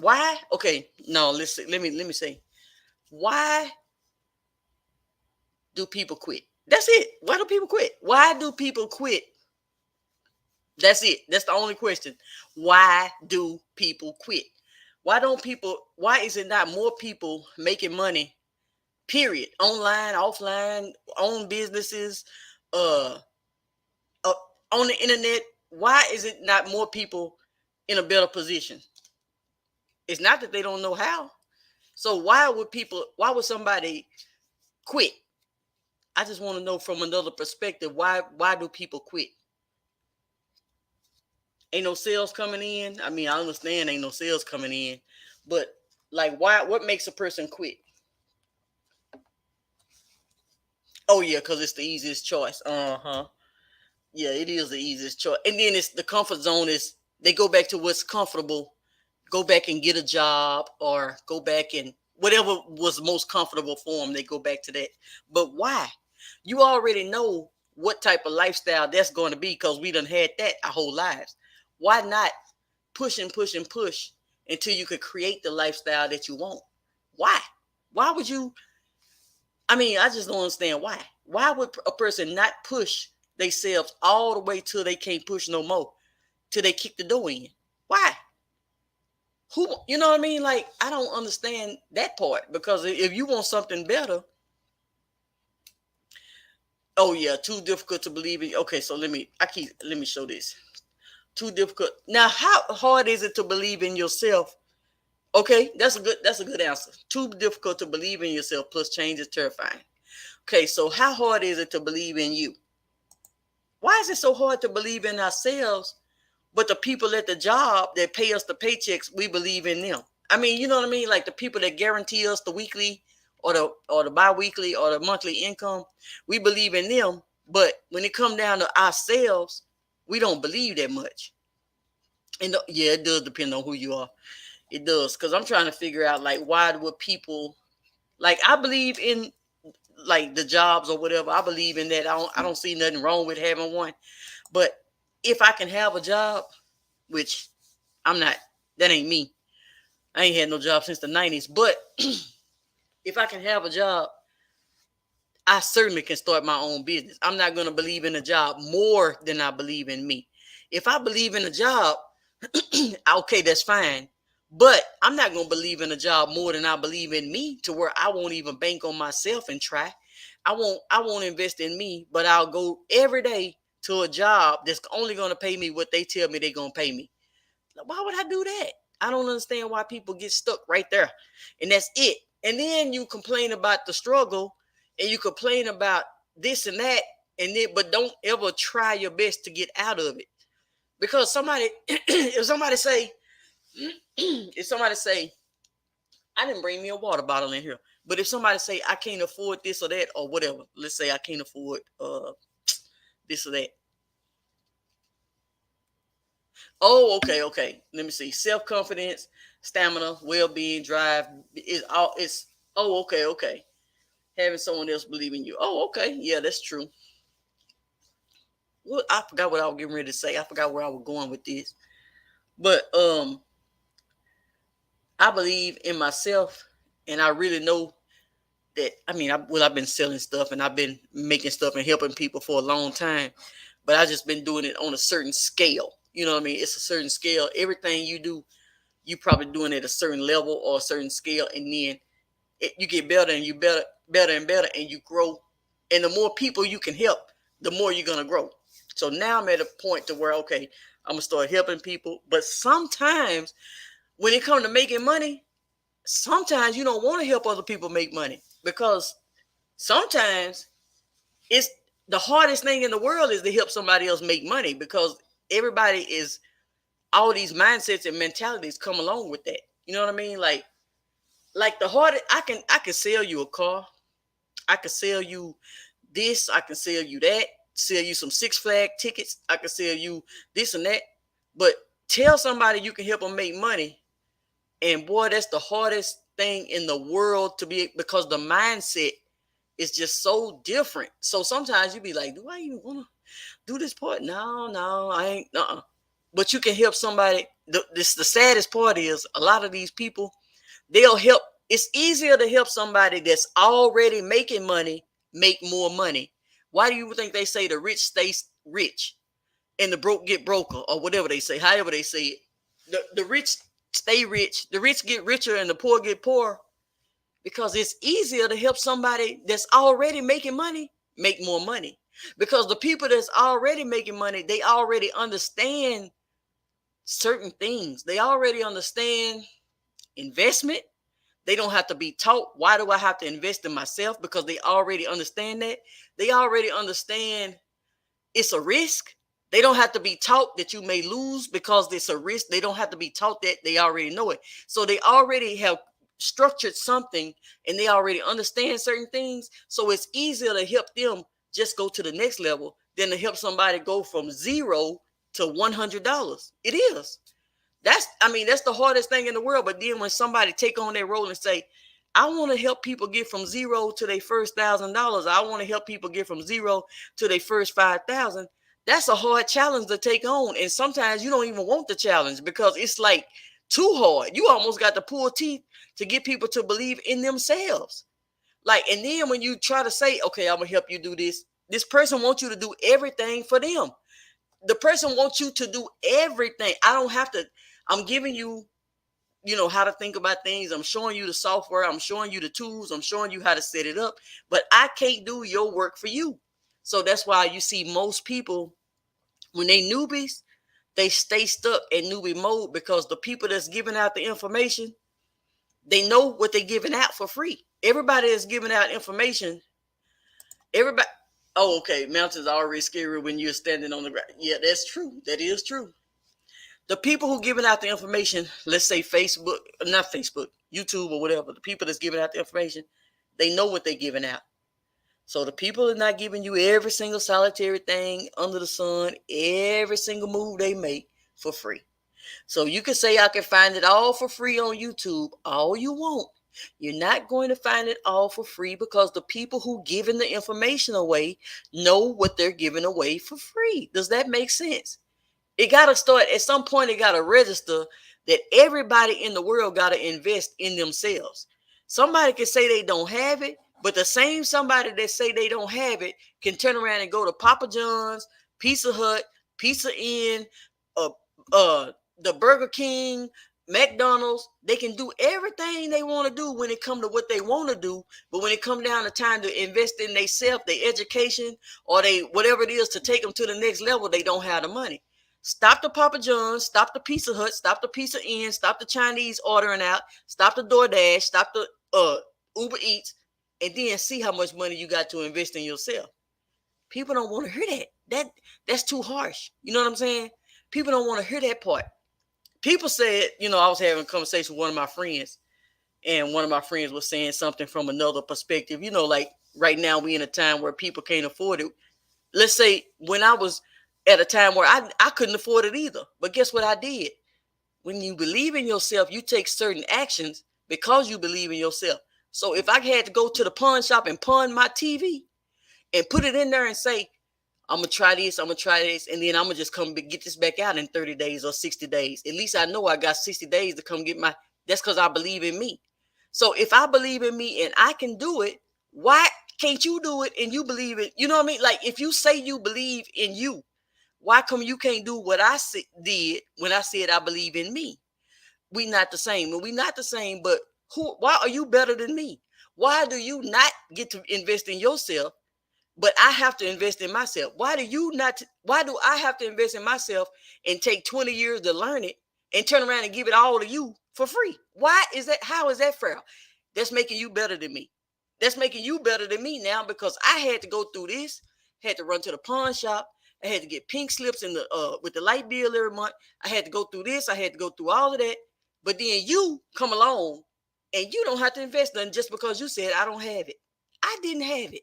Why? Okay, no. Let me say. Why do people quit? That's it. Why do people quit? Why do people quit? That's it. That's the only question. Why do people quit? Why is it not more people making money? Period. Online, offline, own businesses, uh, uh on the internet. Why is it not more people in a better position? It's not that they don't know how. So why would somebody quit? I just want to know from another perspective, why do people quit? Ain't no sales coming in. I mean, I understand ain't no sales coming in, but like why what makes a person quit? Oh yeah, because it's the easiest choice. Uh-huh. Yeah, it is the easiest choice. And then it's the comfort zone is they go back to what's comfortable, go back and get a job or go back and whatever was most comfortable for them, they go back to that. But why? You already know what type of lifestyle that's going to be because we done had that our whole lives. Why not push and push and push until you could create the lifestyle that you want? Why? Why would you? I mean, I just don't understand why. Why would a person not push themselves all the way till they can't push no more, till they kick the door in? Why? Who, you know what I mean? Like, I don't understand that part because if you want something better, oh yeah, too difficult to believe in. Okay, so let me show this. Too difficult. Now, how hard is it to believe in yourself? Okay, that's a good answer. Too difficult to believe in yourself plus change is terrifying. Okay, so how hard is it to believe in you? Why is it so hard to believe in ourselves, but the people at the job that pay us the paychecks, we believe in them? I mean, you know what I mean? Like the people that guarantee us the weekly or the bi-weekly or the monthly income, we believe in them. But when it comes down to ourselves, we don't believe that much. And yeah, it does depend on who you are. It does. Because I'm trying to figure out like why would people like I believe in like the jobs or whatever. I believe in that. I don't see nothing wrong with having one. But if I can have a job, which I'm not, that ain't me. I ain't had no job since the 90s. But if I can have a job, I certainly can start my own business. I'm not going to believe in a job more than I believe in me. If I believe in a job, okay, that's fine. But I'm not going to believe in a job more than I believe in me to where I won't even bank on myself and try. I won't invest in me, but I'll go every day to a job that's only going to pay me what they tell me they're going to pay me. Why would I do that? I don't understand why people get stuck right there. And that's it. And then you complain about the struggle and you complain about this and that, and then but don't ever try your best to get out of it. Because somebody if somebody say, if somebody say, I didn't bring me a water bottle in here. But if somebody say I can't afford this or that or whatever, let's say I can't afford this or that. Oh, okay, okay. Let me see. Self-confidence, stamina, well-being, drive is all it's oh, okay, okay. Having someone else believe in you. Oh, okay. Yeah, that's true. Well, I forgot what I was getting ready to say. I forgot where I was going with this. But I believe in myself and I really know that I mean I've been selling stuff and I've been making stuff and helping people for a long time, but I just been doing it on a certain scale. You know what I mean? It's a certain scale. Everything you do, you probably doing it at a certain level or a certain scale, and then you get better and you better and better, and you grow. And the more people you can help, the more you're gonna grow. So now I'm at a point to where okay, I'm gonna start helping people. But sometimes when it comes to making money, sometimes you don't want to help other people make money because sometimes it's the hardest thing in the world is to help somebody else make money because everybody is all these mindsets and mentalities come along with that. You know what I mean? Like the hardest I can sell you a car. I can sell you this. I can sell you that. Sell you some Six Flag tickets. I can sell you this and that. But tell somebody you can help them make money. And boy, that's the hardest thing in the world to be because the mindset is just so different. So sometimes you be like, do I even want to do this part? No, no, I ain't. But you can help somebody. The saddest part is a lot of these people, they'll help. It's easier to help somebody that's already making money make more money. Why do you think they say the rich stay rich and the broke get broker or whatever they say, however they say it? The rich stay rich, the rich get richer and the poor get poor because it's easier to help somebody that's already making money make more money. Because the people that's already making money, they already understand certain things. They already understand investment. They don't have to be taught, why do I have to invest in myself? Because they already understand that. They already understand it's a risk. They don't have to be taught that you may lose because it's a risk. They don't have to be taught that. They already know it. So they already have structured something and they already understand certain things. So it's easier to help them just go to the next level than to help somebody go from zero to $100. It is. That's the hardest thing in the world. But then when somebody take on that role and say, I want to help people get from zero to their first $1,000. I want to help people get from zero to their first 5,000. That's a hard challenge to take on. And sometimes you don't even want the challenge because it's like too hard. You almost got to pull teeth to get people to believe in themselves. Like, and then when you try to say, okay, I'm gonna help you do this person wants you to do everything for them. The person wants you to do everything. I don't have to. I'm giving you, how to think about things. I'm showing you the software. I'm showing you the tools. I'm showing you how to set it up. But I can't do your work for you. So that's why you see most people, when they newbies, they stay stuck in newbie mode because the people that's giving out the information, they know what they're giving out for free. Everybody is giving out information. Everybody. Oh, okay. Mountains are already scary when you're standing on the ground. Yeah, that's true. That is true. The people who giving out the information, let's say Facebook, not Facebook, YouTube or whatever, the people that's giving out the information, they know what they're giving out. So the people are not giving you every single solitary thing under the sun, every single move they make for free. So you can say I can find it all for free on YouTube, all you want. You're not going to find it all for free because the people who giving the information away know what they're giving away for free. Does that make sense? It got to start at some point. It got to register that everybody in the world got to invest in themselves. Somebody can say they don't have it, but the same somebody that say they don't have it can turn around and go to Papa John's, Pizza Hut, Pizza Inn, uh, the Burger King, McDonald's. They can do everything they want to do when it come to what they want to do, but when it come down to time to invest in themselves, their education, or they whatever it is to take them to the next level, they don't have the money. Stop the Papa John's, stop the Pizza Hut, stop the Pizza Inn, stop the Chinese ordering out, stop the DoorDash, stop the Uber Eats, and then see how much money you got to invest in yourself. People don't want to hear that. That's too harsh. You know what I'm saying? People don't want to hear that part. People said, I was having a conversation with one of my friends, and one of my friends was saying something from another perspective. Like right now we in a time where people can't afford it. Let's say when I was at a time where I couldn't afford it either. But guess what I did? When you believe in yourself, you take certain actions because you believe in yourself. So if I had to go to the pawn shop and pawn my TV and put it in there and say, I'm going to try this, and then I'm going to just come get this back out in 30 days or 60 days. At least I know I got 60 days to come get that's because I believe in me. So if I believe in me and I can do it, why can't you do it and you believe it? You know what I mean? Like if you say you believe in you, why come you can't do what I did when I said I believe in me? We not the same. Well, we not the same, but why are you better than me? Why do you not get to invest in yourself, but I have to invest in myself? Why do I have to invest in myself and take 20 years to learn it and turn around and give it all to you for free? Why is that? How is that fair? That's making you better than me. That's making you better than me now because I had to go through this, had to run to the pawn shop. I had to get pink slips in the with the light bill every month. I had to go through this. I had to go through all of that. But then you come along and you don't have to invest nothing just because you said I don't have it. I didn't have it.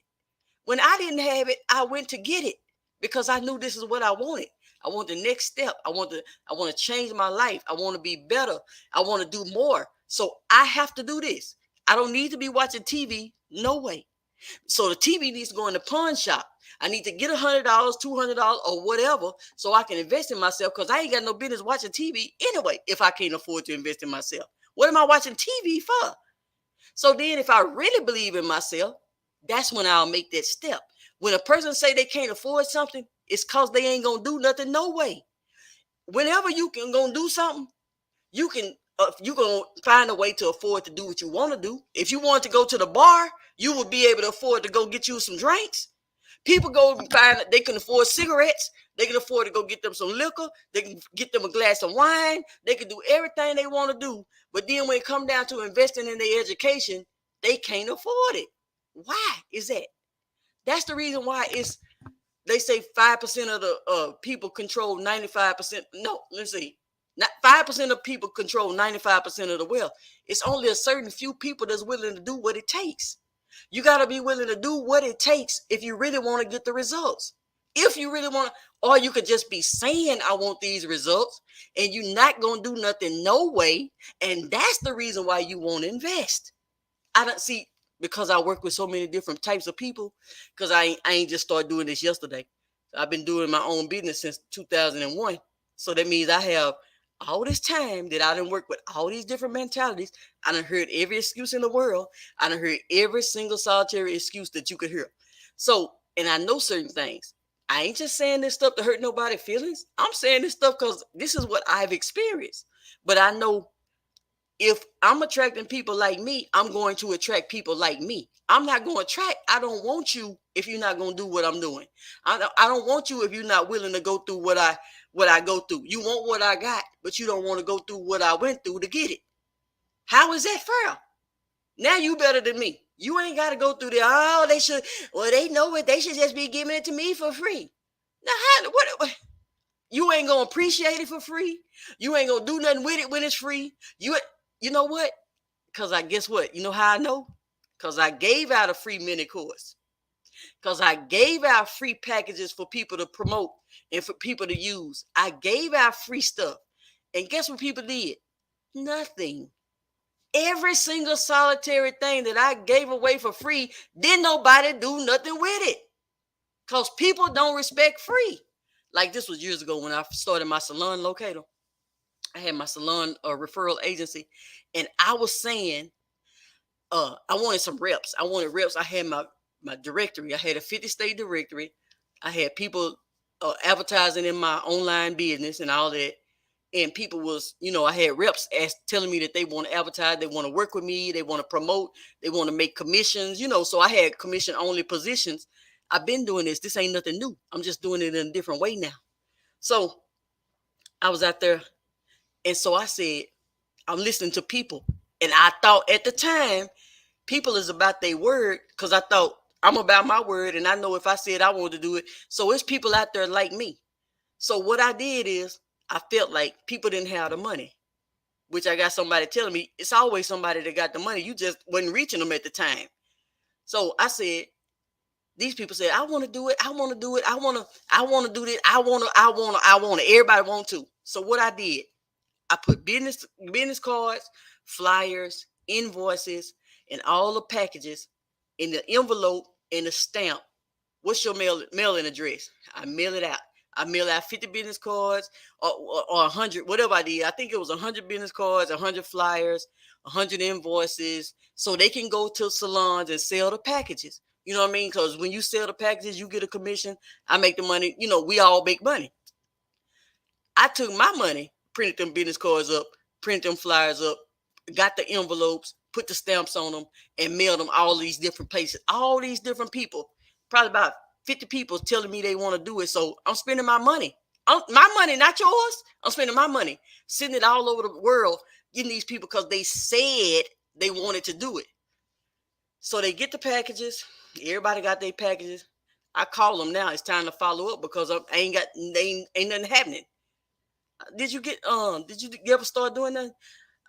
When I didn't have it, I went to get it because I knew this is what I wanted. I want the next step. I want to change my life. I want to be better. I want to do more. So I have to do this. I don't need to be watching TV. No way. So the TV needs to go in the pawn shop. I need to get $100, $200, or whatever, so I can invest in myself because I ain't got no business watching TV anyway if I can't afford to invest in myself. What am I watching TV for? So then if I really believe in myself, that's when I'll make that step. When a person say they can't afford something, it's because they ain't going to do nothing no way. Whenever you can go do something, you can find a way to afford to do what you want to do. If you want to go to the bar, you would be able to afford to go get you some drinks. People go and find that they can afford cigarettes. They can afford to go get them some liquor. They can get them a glass of wine. They can do everything they want to do. But then when it comes down to investing in their education, they can't afford it. Why is that? That's the reason why they say 5% of the people control 95%. No, let's see. Not 5% of people control 95% of the wealth. It's only a certain few people that's willing to do what it takes. You got to be willing to do what it takes if you really want to get the results. If you really want to, or you could just be saying, I want these results, and you're not going to do nothing no way. And that's the reason why you won't invest. I don't see, because I work with so many different types of people, because I ain't just started doing this yesterday. I've been doing my own business since 2001. So that means I have all this time that I done work with all these different mentalities. I done heard every excuse in the world. I done heard every single solitary excuse that you could hear. So, and I know certain things. I ain't just saying this stuff to hurt nobody's feelings. I'm saying this stuff because this is what I've experienced. But I know if I'm attracting people like me, I'm going to attract people like me. I'm not going to attract. I don't want you if you're not going to do what I'm doing. I don't want you if you're not willing to go through what I go through. You want what I got, but you don't want to go through what I went through to get it. How is that fair? Now you better than me. You ain't got to go through the, oh, they should, well, they know it. They should just be giving it to me for free. Now, what you ain't going to appreciate it for free. You ain't going to do nothing with it when it's free. You know what? Because I guess what? You know how I know? Because I gave out a free mini course. Because I gave out free packages for people to promote and for people to use. I gave out free stuff. And guess what people did? Nothing. Every single solitary thing that I gave away for free, didn't nobody do nothing with it. Because people don't respect free. Like this was years ago when I started my salon locator. I had my salon referral agency. And I was saying, I wanted some reps. I wanted reps. I had my directory. I had a 50-state directory. I had people advertising in my online business and all that. And people was, I had reps telling me that they want to advertise, they want to work with me, they want to promote, they want to make commissions, so I had commission only positions. I've been doing this. This ain't nothing new. I'm just doing it in a different way now. So I was out there. And so I said, I'm listening to people. And I thought at the time, people is about their word, because I thought I'm about my word. And I know if I said I wanted to do it. So it's people out there like me. So what I did is I felt like people didn't have the money, which I got somebody telling me it's always somebody that got the money. You just wasn't reaching them at the time. So I said, these people said, I want to do it. I want to do it. I want to do this. I want to. Everybody want to. So what I did, I put business cards, flyers, invoices, and all the packages in the envelope and the stamp. What's your mailing address? I mail it out. I mail out 50 business cards or 100, whatever I did. I think it was 100 business cards, 100 flyers, 100 invoices, so they can go to salons and sell the packages. You know what I mean? Because when you sell the packages, you get a commission. I make the money. We all make money. I took my money, printed them business cards up, printed them flyers up, got the envelopes, put the stamps on them, and mailed them all these different places. All these different people, probably about 50 people telling me they want to do it. So I'm spending my money. My money, not yours. I'm spending my money, sending it all over the world, getting these people because they said they wanted to do it. So they get the packages. Everybody got their packages. I call them now. It's time to follow up because ain't nothing happening. Did you ever start doing that?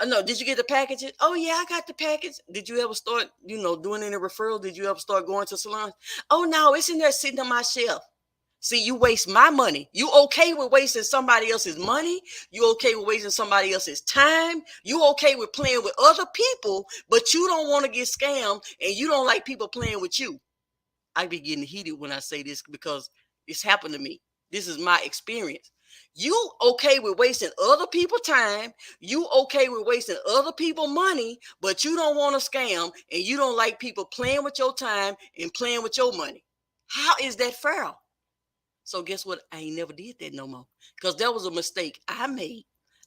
No, did you get the packages? Oh yeah, I got the package. Did you ever start, doing any referral? Did you ever start going to salons? Oh no, it's in there sitting on my shelf. See, you waste my money. You okay with wasting somebody else's money? You okay with wasting somebody else's time? You okay with playing with other people, but you don't want to get scammed and you don't like people playing with you. I be getting heated when I say this because it's happened to me. This is my experience. You okay with wasting other people's time. You okay with wasting other people's money, but you don't want to scam and you don't like people playing with your time and playing with your money. How is that fair? So guess what? I ain't never did that no more because that was a mistake I made.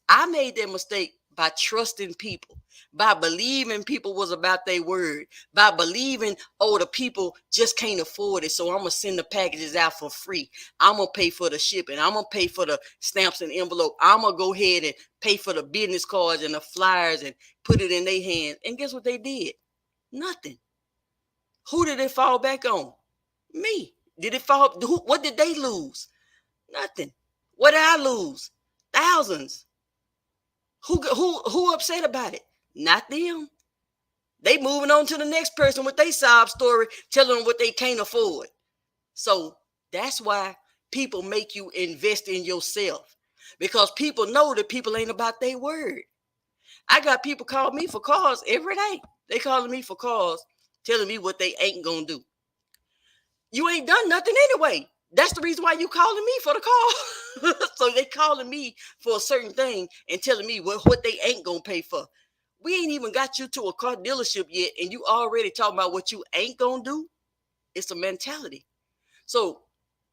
I made that mistake by trusting people, by believing people was about their word, by believing, oh, the people just can't afford it, so I'm going to send the packages out for free. I'm going to pay for the shipping. I'm going to pay for the stamps and envelope. I'm going to go ahead and pay for the business cards and the flyers and put it in their hands. And guess what they did? Nothing. Who did it fall back on? Me. Did it fall? What did they lose? Nothing. What did I lose? Thousands. Who upset about it? Not them. They moving on to the next person with their sob story, telling them what they can't afford. So that's why people make you invest in yourself, because people know that people ain't about their word. I got people call me for calls every day. They calling me for calls, telling me what they ain't gonna do. You ain't done nothing anyway. That's the reason why you calling me for the call. So they calling me for a certain thing and telling me what they ain't gonna pay for. We ain't even got you to a car dealership yet, and you already talking about what you ain't gonna do. It's a mentality. So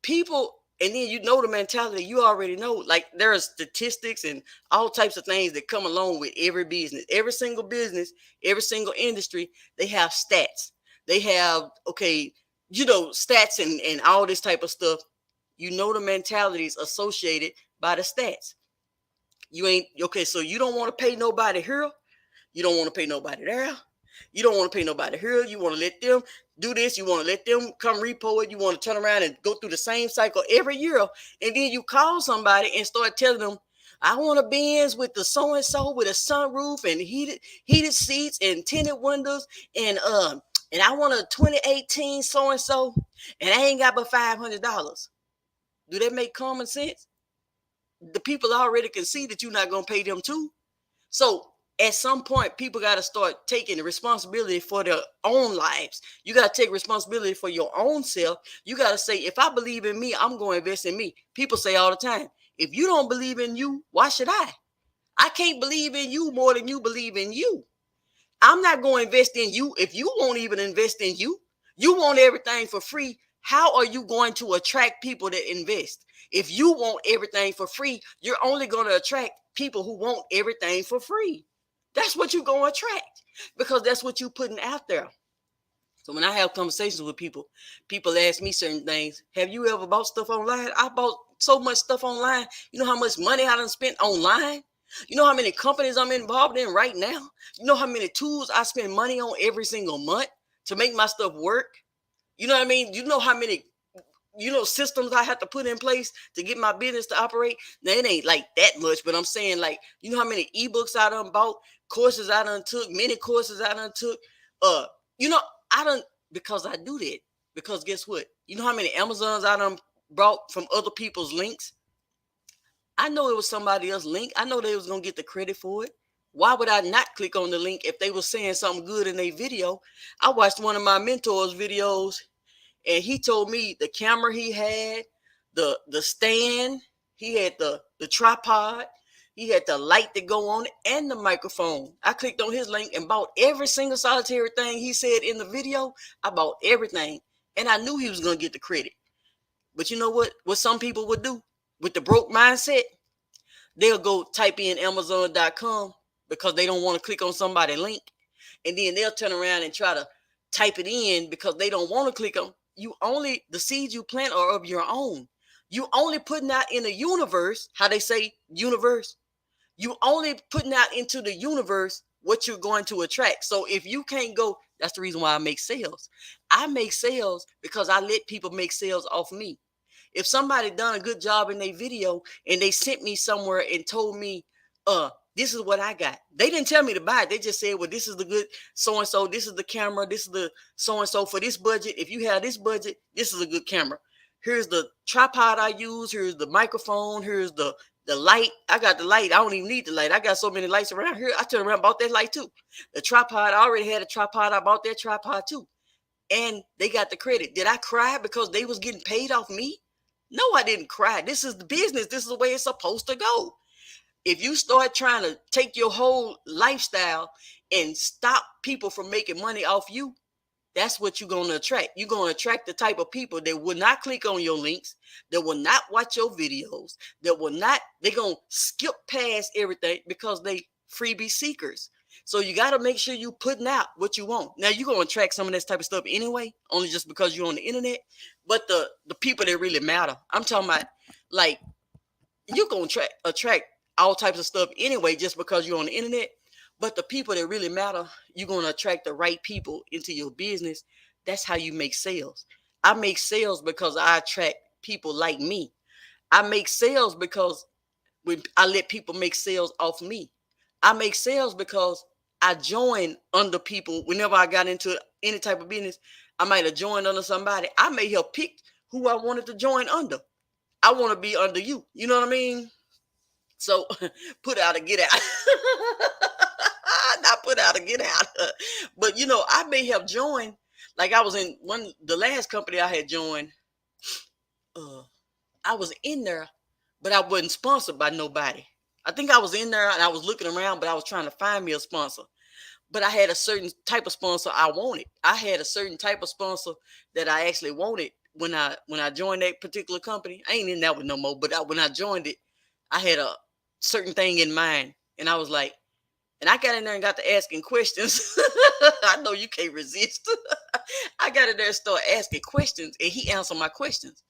people, and then you know the mentality, you already know, like there are statistics and all types of things that come along with every business. Every single business, every single industry, they have stats. They have, okay, stats and all this type of stuff. You know the mentalities associated by the stats. You ain't, okay, so you don't want to pay nobody here. You don't want to pay nobody there. You don't want to pay nobody here. You want to let them do this. You want to let them come repo it. You want to turn around and go through the same cycle every year. And then you call somebody and start telling them, I want a Benz with the so-and-so with a sunroof and heated seats and tinted windows. And I want a 2018 so-and-so. And I ain't got but $500. Do that make common sense? The people already can see that you're not going to pay them too. So at some point, people got to start taking the responsibility for their own lives. You got to take responsibility for your own self. You got to say, if I believe in me, I'm going to invest in me. People say all the time, if you don't believe in you, why should I? I can't believe in you more than you believe in you. I'm not going to invest in you if you won't even invest in you. You want everything for free. How are you going to attract people that invest? If you want everything for free, you're only going to attract people who want everything for free. That's what you're going to attract, because that's what you're putting out there. So when I have conversations with people, people ask me certain things. Have you ever bought stuff online? I bought so much stuff online. You know how much money I done spent online? You know how many companies I'm involved in right now? You know how many tools I spend money on every single month to make my stuff work? You know what I mean? You know how many systems I have to put in place to get my business to operate. Now it ain't like that much, but I'm saying, like, you know how many ebooks I done bought, courses I done took, many courses I done took. Uh, you know, I done, because I do that. Because guess what? You know how many Amazons I done brought from other people's links? I know it was somebody else's link. I know they was gonna get the credit for it. Why would I not click on the link if they were saying something good in their video? I watched one of my mentors' videos, and he told me the camera he had, the stand, he had the tripod, he had the light that go on it, and the microphone. I clicked on his link and bought every single solitary thing he said in the video. I bought everything, and I knew he was gonna get the credit. But you know what? What some people would do with the broke mindset, they'll go type in Amazon.com because they don't want to click on somebody's link. And then they'll turn around and try to type it in because they don't want to click on. The seeds you plant are of your own. You only putting out in the universe, how they say universe. You only putting out into the universe what you're going to attract. So if you can't go, that's the reason why I make sales. I make sales because I let people make sales off me. If somebody done a good job in their video and they sent me somewhere and told me, this is what I got. They didn't tell me to buy it. They just said, well, this is the good so-and-so. This is the camera. This is the so-and-so for this budget. If you have this budget, this is a good camera. Here's the tripod I use. Here's the microphone. Here's the light. I got the light. I don't even need the light. I got so many lights around here. I turned around and bought that light too. The tripod, I already had a tripod. I bought that tripod too. And they got the credit. Did I cry because they was getting paid off me? No, I didn't cry. This is the business. This is the way it's supposed to go. If you start trying to take your whole lifestyle and stop people from making money off you, that's what you're going to attract. You're going to attract the type of people that will not click on your links, that will not watch your videos, they're going to skip past everything because they freebie seekers. So you got to make sure you putting out what you want. Now you're going to attract some of this type of stuff anyway, only just because you're on the internet. But the people that really matter, I'm talking about, like, you're going to attract all types of stuff anyway, just because you're on the internet. But the people that really matter, you're going to attract the right people into your business. That's how you make sales. I make sales because I attract people like me. I make sales because when I let people make sales off me. I make sales because I join under people. Whenever I got into any type of business, I might have joined under somebody. I may have picked who I wanted to join under. I want to be under you. You know what I mean? So put out or get out. Not put out or get out. But I may have joined, like I was in the last company I had joined. Uh, I was in there, but I wasn't sponsored by nobody. I think I was in there and I was looking around, but I was trying to find me a sponsor. But I had a certain type of sponsor I wanted. I had a certain type of sponsor that I actually wanted when I joined that particular company. I ain't in that one no more. But when I joined it, I had a certain thing in mind, and I was like, and I got in there and got to asking questions. I know you can't resist. I got in there and started asking questions, and he answered my questions.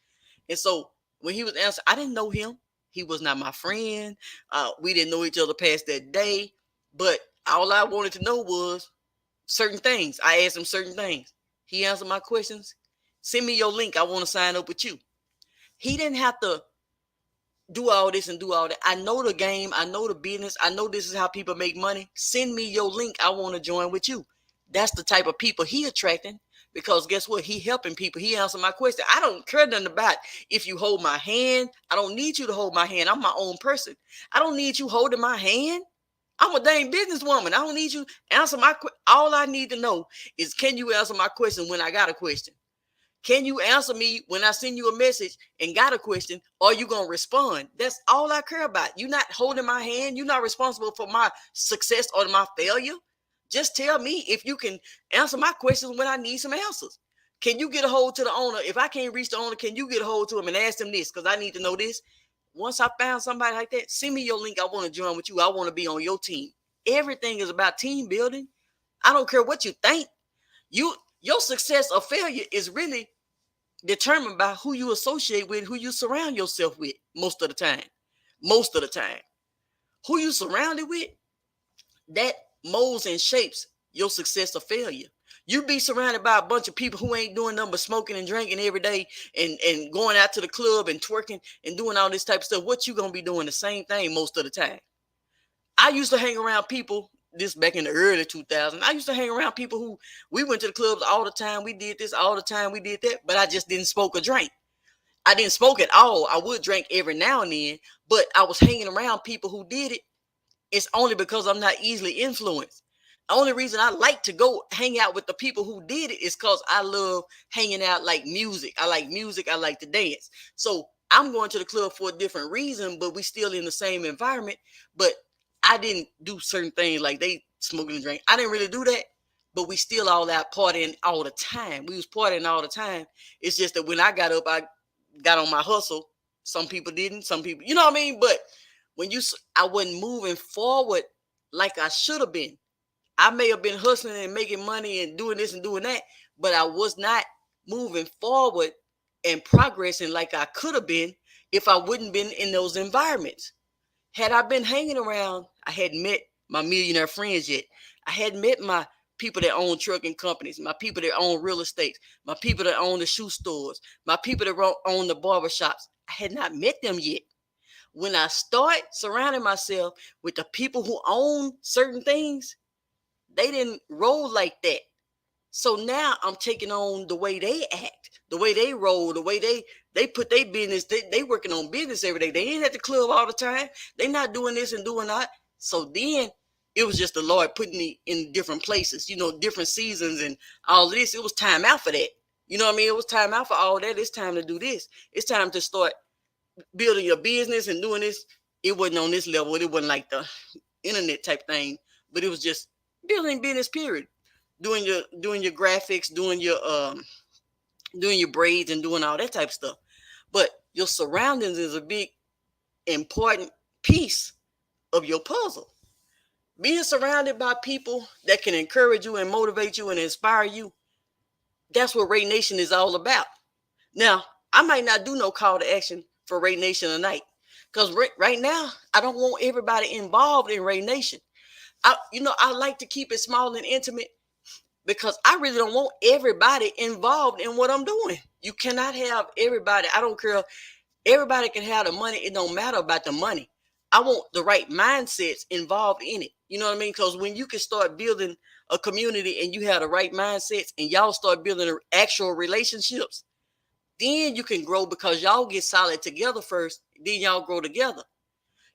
And so when he was answering, I didn't know him. He was not my friend. We didn't know each other past that day. But all I wanted to know was certain things. I asked him certain things. He answered my questions. Send me your link. I want to sign up with you. He didn't have to do all this and do all that. I know the game. I know the business. I know this is how people make money. Send me your link. I want to join with you. That's the type of people he attracting, because guess what? He helping people. He answered my question. I don't care nothing about if you hold my hand. I don't need you to hold my hand. I'm my own person. I don't need you holding my hand. I'm a dang businesswoman. I don't need you answer my question. All I need to know is, can you answer my question when I got a question? Can you answer me when I send you a message and got a question? Are you going to respond? That's all I care about. You're not holding my hand. You're not responsible for my success or my failure. Just tell me if you can answer my questions when I need some answers. Can you get a hold to the owner? If I can't reach the owner, can you get a hold to him and ask him this? Because I need to know this. Once I found somebody like that, send me your link. I want to join with you. I want to be on your team. Everything is about team building. I don't care what you think. Your success or failure is really determined by who you associate with, who you surround yourself with most of the time. Most of the time. Who you surrounded with, that molds and shapes your success or failure. You be surrounded by a bunch of people who ain't doing nothing but smoking and drinking every day and going out to the club and twerking and doing all this type of stuff. What you gonna be doing? The same thing most of the time. I used to hang around people, this back in the early 2000s. I used to hang around people who, we went to the clubs all the time. We did this all the time. We did that, but I just didn't smoke or drink. I didn't smoke at all. I would drink every now and then, but I was hanging around people who did it. It's only because I'm not easily influenced. The only reason I like to go hang out with the people who did it is because I love hanging out, like music. I like music. I like to dance. So I'm going to the club for a different reason, but we still in the same environment. But I didn't do certain things like they smoking and drink. I didn't really do that, but we still all out partying all the time. We was partying all the time. It's just that when I got up, I got on my hustle. Some people didn't. Some people, you know what I mean? But I wasn't moving forward like I should have been. I may have been hustling and making money and doing this and doing that, but I was not moving forward and progressing like I could have been if I wouldn't been in those environments. Had I been hanging around, I hadn't met my millionaire friends yet. I hadn't met my people that own trucking companies, my people that own real estate, my people that own the shoe stores, my people that own the barbershops. I had not met them yet. When I start surrounding myself with the people who own certain things, they didn't roll like that. So now I'm taking on the way they act, the way they roll, the way they put their business, they working on business every day. They ain't at the club all the time. They not doing this and doing that. So then it was just the Lord putting me in different places, different seasons and all this. It was time out for that. You know what I mean? It was time out for all that. It's time to do this. It's time to start building your business and doing this. It wasn't on this level. It wasn't like the internet type thing, but it was just building business, period. Doing your graphics, doing your braids and doing all that type of stuff. But your surroundings is a big important piece of your puzzle. Being surrounded by people that can encourage you and motivate you and inspire you, that's what RAE Nation is all about. Now, I might not do no call to action for RAE Nation tonight, because right now I don't want everybody involved in RAE Nation. I like to keep it small and intimate, because I really don't want everybody involved in what I'm doing. You cannot have everybody. I don't care. Everybody can have the money. It don't matter about the money. I want the right mindsets involved in it. You know what I mean? Because when you can start building a community and you have the right mindsets and y'all start building actual relationships, Then you can grow because y'all get solid together first. Then y'all grow together.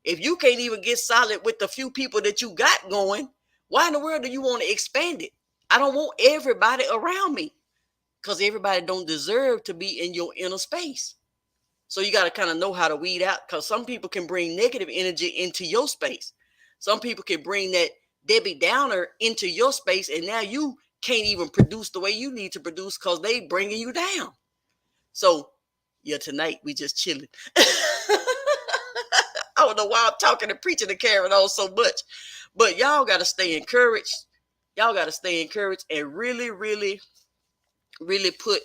If you can't even get solid with the few people that you got going, why in the world do you want to expand it? I don't want everybody around me because everybody don't deserve to be in your inner space. So you got to kind of know how to weed out, because some people can bring negative energy into your space. Some people can bring that Debbie Downer into your space, and now you can't even produce the way you need to produce because they bringing you down. So yeah, tonight we just chilling. I don't know why I'm talking and preaching and carrying on so much, but y'all got to stay encouraged. Y'all got to stay encouraged and really, really, really put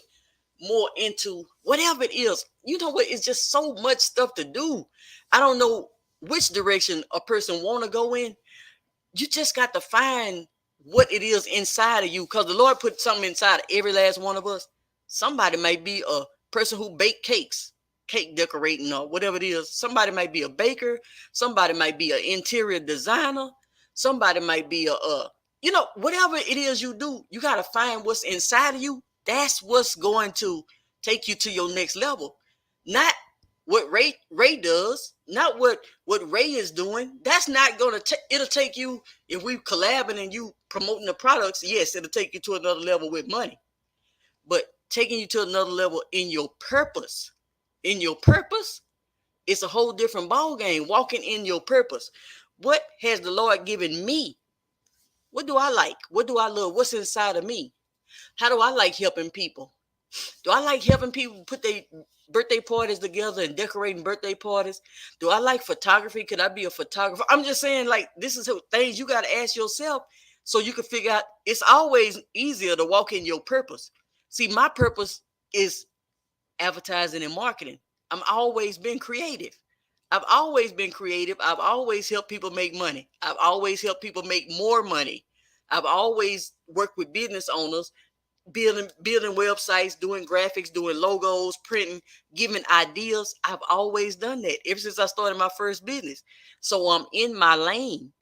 more into whatever it is. You know what? It's just so much stuff to do. I don't know which direction a person want to go in. You just got to find what it is inside of you, because the Lord put something inside of every last one of us. Somebody might be a person who bake cakes, cake decorating or whatever it is. Somebody might be a baker. Somebody might be an interior designer. Somebody might be whatever it is you do, you got to find what's inside of you. That's what's going to take you to your next level. Not what Ray does, not what Ray is doing. That's not going to it'll take you, if we collabing and you promoting the products, yes, it'll take you to another level with money. But taking you to another level in your purpose, it's a whole different ball game. Walking in your purpose. What has the Lord given me? What do I like? What do I love? What's inside of me? How do I like helping people? Do I like helping people put their birthday parties together and decorating birthday parties? Do I like photography? Could I be a photographer? I'm just saying, like, this is things you got to ask yourself so you can figure out. It's always easier to walk in your purpose. See, my purpose is advertising and marketing. I'm always been creative. I've always been creative. I've always helped people make money. I've always helped people make more money. I've always worked with business owners, building websites, doing graphics, doing logos, printing, giving ideas. I've always done that ever since I started my first business. So I'm in my lane.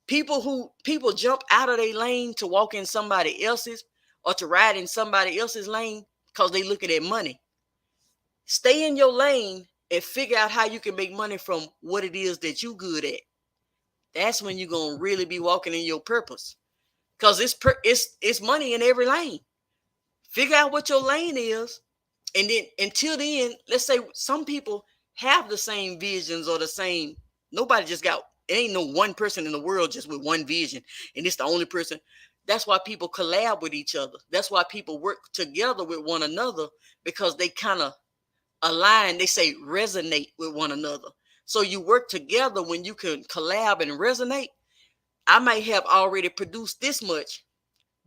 People jump out of their lane to walk in somebody else's or to ride in somebody else's lane because they looking at money. Stay in your lane and figure out how you can make money from what it is that you good at. That's when you're going to really be walking in your purpose, because it's money in every lane. Figure out what your lane is. And then until then, let's say some people have the same visions or the same, nobody just got, it ain't no one person in the world just with one vision and it's the only person. That's why people collab with each other. That's why people work together with one another, because they kind of align, they say resonate with one another. So you work together when you can collab and resonate. I might have already produced this much.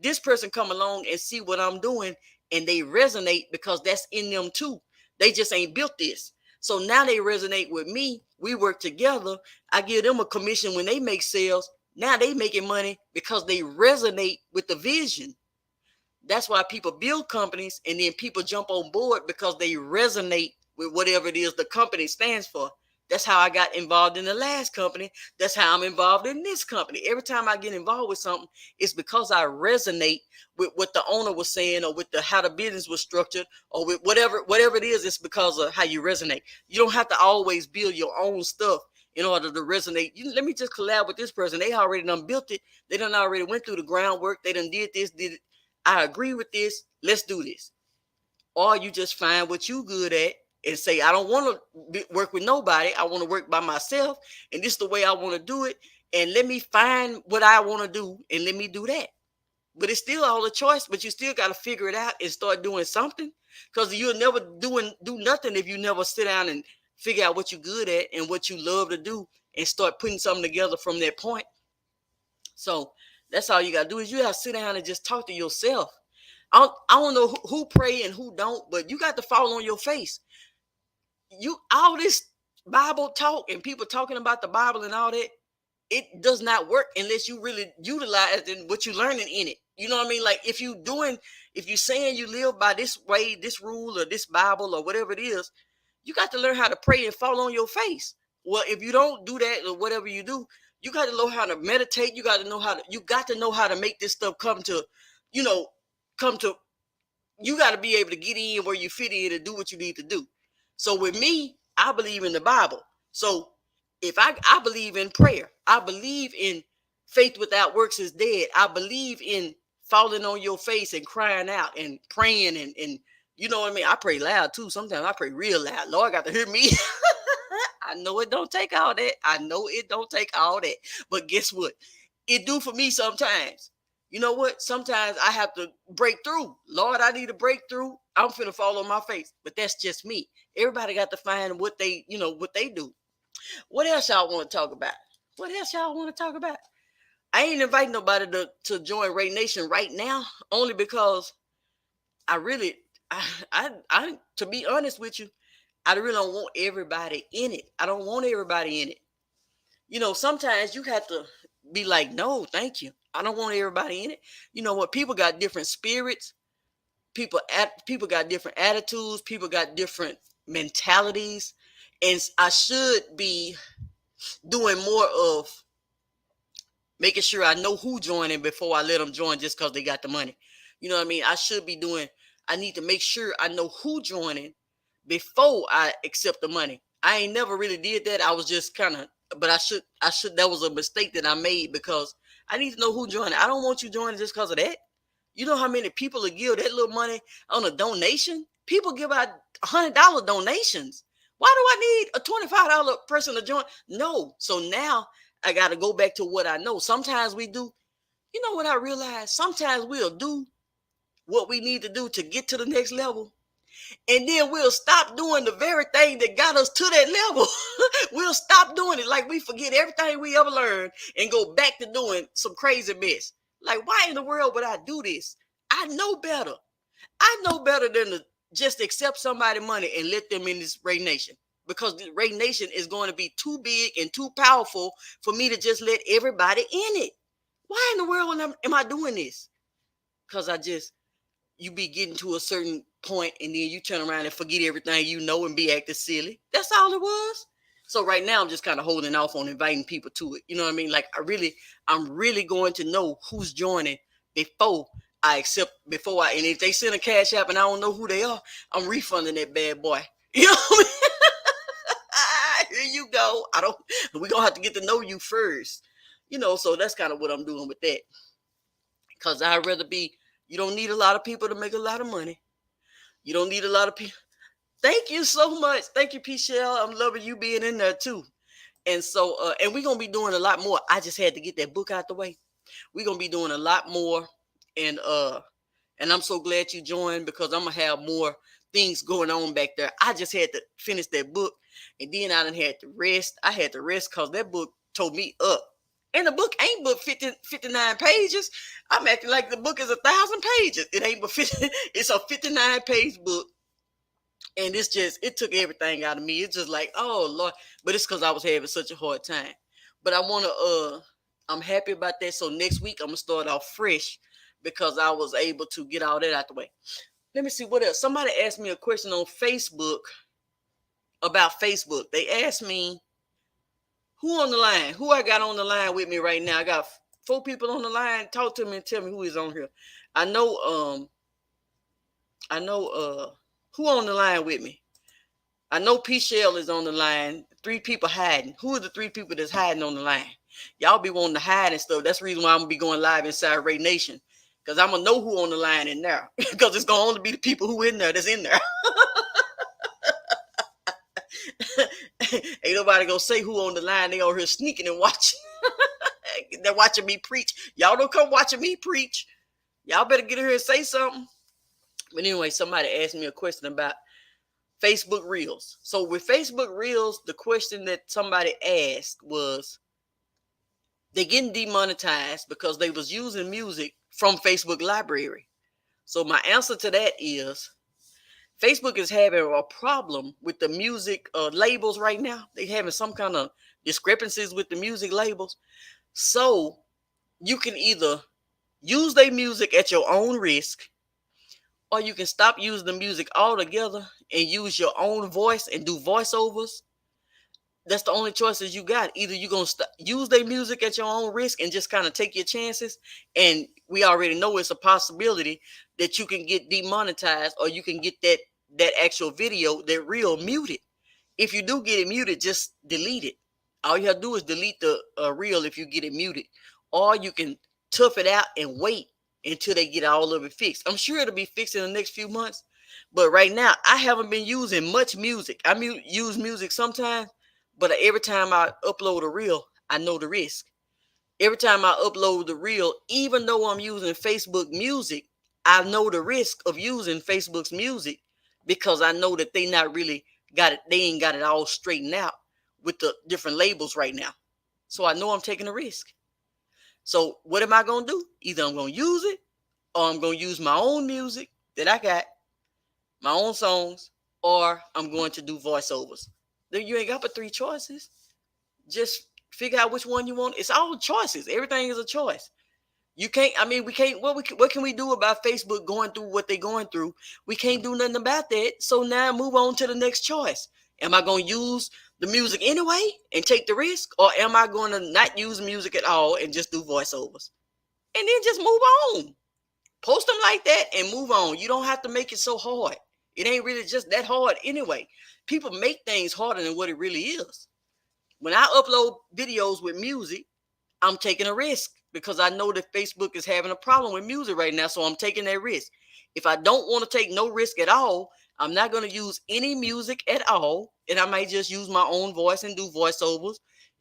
This person come along and see what I'm doing and they resonate because that's in them too. They just ain't built this. So now they resonate with me. We work together. I give them a commission when they make sales. Now they making money because they resonate with the vision. That's why people build companies and then people jump on board because they resonate with whatever it is the company stands for. That's how I got involved in the last company. That's how I'm involved in this company. Every time I get involved with something, it's because I resonate with what the owner was saying, or with how the business was structured, or with whatever it is. It's because of how you resonate. You don't have to always build your own stuff in order to resonate. Let me just collab with this person. They already done built it. They done already went through the groundwork. They done did this, did it. I agree with this. Let's do this. Or you just find what you good at and say, I don't want to work with nobody. I want to work by myself. And this is the way I want to do it. And let me find what I want to do and let me do that. But it's still all a choice, but you still got to figure it out and start doing something, because you'll never do nothing if you never sit down and figure out what you're good at and what you love to do and start putting something together from that point. So that's all you got to do, is you have to sit down and just talk to yourself. I don't know who pray and who don't, but you got to fall on your face. All this Bible talk and people talking about the Bible and all that, it does not work unless you really utilize what you're learning in it. You know what I mean? Like if you saying you live by this way, this rule, or this Bible, or whatever it is, you got to learn how to pray and fall on your face. Well, if you don't do that, or whatever you do, you got to know how to meditate. You got to know how to make this stuff come to you got to be able to get in where you fit in and do what you need to do. So with me, I believe in the Bible. So if I believe in prayer, I believe in faith without works is dead. I believe in falling on your face and crying out and praying and you know what I mean? I pray loud too. Sometimes I pray real loud. Lord got to hear me. I know it don't take all that. I know it don't take all that. But guess what? It do for me sometimes. You know what? Sometimes I have to break through. Lord, I need a breakthrough. I'm finna fall on my face. But that's just me. Everybody got to find what they, what they do. What else y'all want to talk about? What else y'all want to talk about? I ain't inviting nobody to join RAE Nation right now, only because I really, to be honest with you, I really don't want everybody in it. I don't want everybody in it. Sometimes you have to be like, no, thank you. I don't want everybody in it. You know what? People got different spirits. People got different attitudes. People got different mentalities, and I should be doing more of making sure I know who joining before I let them join just because they got the money. You know what I mean? I need to make sure I know who joining before I accept the money. I ain't never really did that. I was just kind of, but that was a mistake that I made because I need to know who joining. I don't want you joining just because of that. You know how many people will give that little money on a donation? People give out $100 donations. Why do I need a $25 person to join? No. So now I got to go back to what I know. Sometimes we do. You know what I realize? Sometimes we'll do what we need to do to get to the next level. And then we'll stop doing the very thing that got us to that level. We'll stop doing it, like we forget everything we ever learned and go back to doing some crazy mess. Like, why in the world would I do this? I know better. I know better than to just accept somebody's money and let them in this RAE Nation. Because the RAE Nation is going to be too big and too powerful for me to just let everybody in it. Why in the world am I doing this? Because you be getting to a certain point and then you turn around and forget everything you know and be acting silly. That's all it was. So right now I'm just kind of holding off on inviting people to it. You know what I mean? Like I'm really going to know who's joining before and if they send a cash app and I don't know who they are, I'm refunding that bad boy. You know what I mean? Here you go. We're gonna have to get to know you first. So that's kind of what I'm doing with that. Because you don't need a lot of people to make a lot of money. You don't need a lot of people. Thank you so much. Thank you, P. Shell. I'm loving you being in there too. And so, and we're going to be doing a lot more. I just had to get that book out the way. We're going to be doing a lot more. And I'm so glad you joined because I'm going to have more things going on back there. I just had to finish that book. And then I done had to rest. I had to rest because that book tore me up. And the book ain't but 59 pages. I'm acting like the book is 1,000 pages. It ain't but 50. It's a 59-page book. And it took everything out of me. It's just like, oh, Lord. But it's because I was having such a hard time. But I'm happy about that. So next week, I'm going to start off fresh because I was able to get all that out the way. Let me see what else. Somebody asked me a question on Facebook about Facebook. They asked me, who on the line? Who I got on the line with me right now? I got 4 people on the line. Talk to me and tell me who is on here. I know who on the line with me. I know P. Shell is on the line. 3 people hiding. Who are the 3 people that's hiding on the line? Y'all be wanting to hide and stuff. That's the reason why I'm going to be going live inside RAE Nation. Because I'm going to know who on the line in there. Because it's going to only be the people who in there that's in there. Ain't nobody going to say who on the line. They over here sneaking and watching. They're watching me preach. Y'all don't come watching me preach. Y'all better get here and say something. But anyway, somebody asked me a question about Facebook Reels. So with Facebook Reels, the question that somebody asked was, they getting demonetized because they was using music from Facebook library. So my answer to that is, Facebook is having a problem with the music labels right now. They having some kind of discrepancies with the music labels. So you can either use their music at your own risk, or you can stop using the music altogether and use your own voice and do voiceovers. That's the only choices you got. Either you're going to use their music at your own risk and just kind of take your chances and we already know it's a possibility that you can get demonetized, or you can get that actual video, that reel, muted. If you do get it muted, just delete it. All you have to do is delete the reel if you get it muted, or you can tough it out and wait until they get all of it fixed. I'm sure it'll be fixed in the next few months, but right now I haven't been using much music. I use music sometimes, but every time I upload a reel, I know the risk. Every time I upload the reel, even though I'm using Facebook Music, I know the risk of using Facebook's music, because I know that they not really got it. They ain't got it all straightened out with the different labels right now. So I know I'm taking a risk. So what am I going to do? Either I'm going to use it, or I'm going to use my own music that I got, my own songs, or I'm going to do voiceovers. Then you ain't got but three choices. Just figure out which one you want. It's all choices. Everything is a choice. You can't. I mean, we can't. What can we do about Facebook going through what they're going through? We can't do nothing about that. So now move on to the next choice. Am I going to use the music anyway and take the risk, or am I going to not use music at all and just do voiceovers, and then just move on? Post them like that and move on. You don't have to make it so hard. It ain't really just that hard anyway. People make things harder than what it really is. When I upload videos with music, I'm taking a risk, because I know that Facebook is having a problem with music right now. So I'm taking that risk. If I don't want to take no risk at all, I'm not going to use any music at all. And I might just use my own voice and do voiceovers.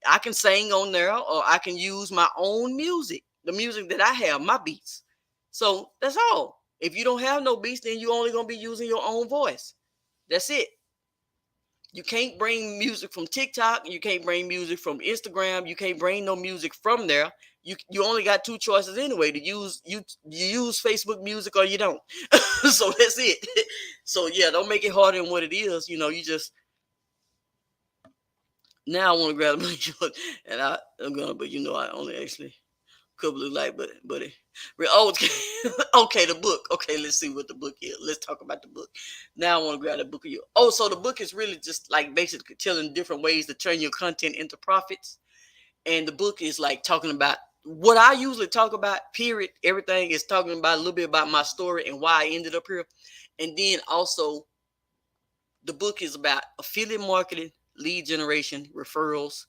I can sing on there, or I can use my own music, the music that I have, my beats. So that's all. If you don't have no beats, then you're only going to be using your own voice. That's it. You can't bring music from TikTok. You can't bring music from Instagram. You can't bring no music from there. You only got two choices anyway: to use you use Facebook Music, or you don't. So that's it. So yeah, don't make it harder than what it is. You just now I want to grab a bunch of, and I'm gonna, but I only actually couple of like, but oh, okay, the book. Okay, let's see what the book is. Let's talk about the book. Now I want to grab the book of you. Oh, so the book is really just like basically telling different ways to turn your content into profits. And the book is like talking about what I usually talk about, period. Everything is talking about a little bit about my story and why I ended up here. And then also the book is about affiliate marketing, lead generation, referrals,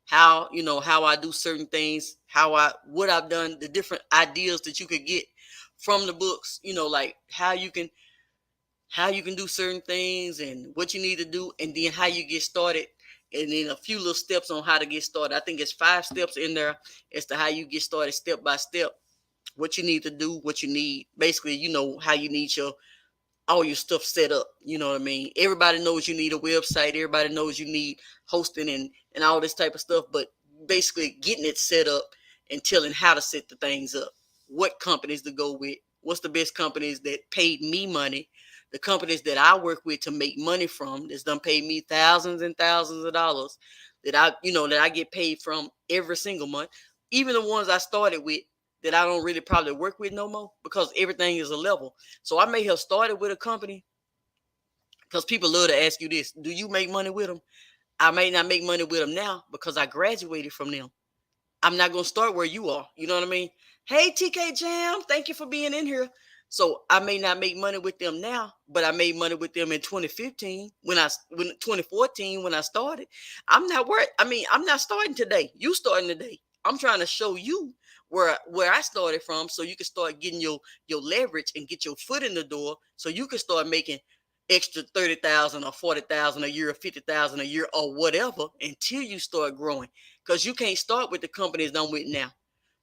how I do certain things, what I've done, the different ideas that you could get from the books, like how you can do certain things and what you need to do, and then how you get started, and then a few little steps on how to get started. I think it's 5 steps in there as to how you get started step by step, what you need to do, what you need, basically, how you need all your stuff set up. You know what I mean? Everybody knows you need a website. Everybody knows you need hosting and all this type of stuff. But basically getting it set up and telling how to set the things up. What companies to go with. What's the best companies that paid me money. The companies that I work with to make money from, that's done paid me thousands and thousands of dollars that I get paid from every single month. Even the ones I started with that I don't really probably work with no more, because everything is a level. So I may have started with a company, because people love to ask you this: do you make money with them? I may not make money with them now because I graduated from them. I'm not going to start where you are. You know what I mean? Hey, TK Jam, thank you for being in here. So I may not make money with them now, but I made money with them in 2015 when 2014 when I started. I'm not worried. I mean, I'm not starting today. You starting today. I'm trying to show you where I started from, so you can start getting your leverage and get your foot in the door, so you can start making extra 30,000 or 40,000 a year or 50,000 a year or whatever until you start growing. Because you can't start with the companies I'm with now.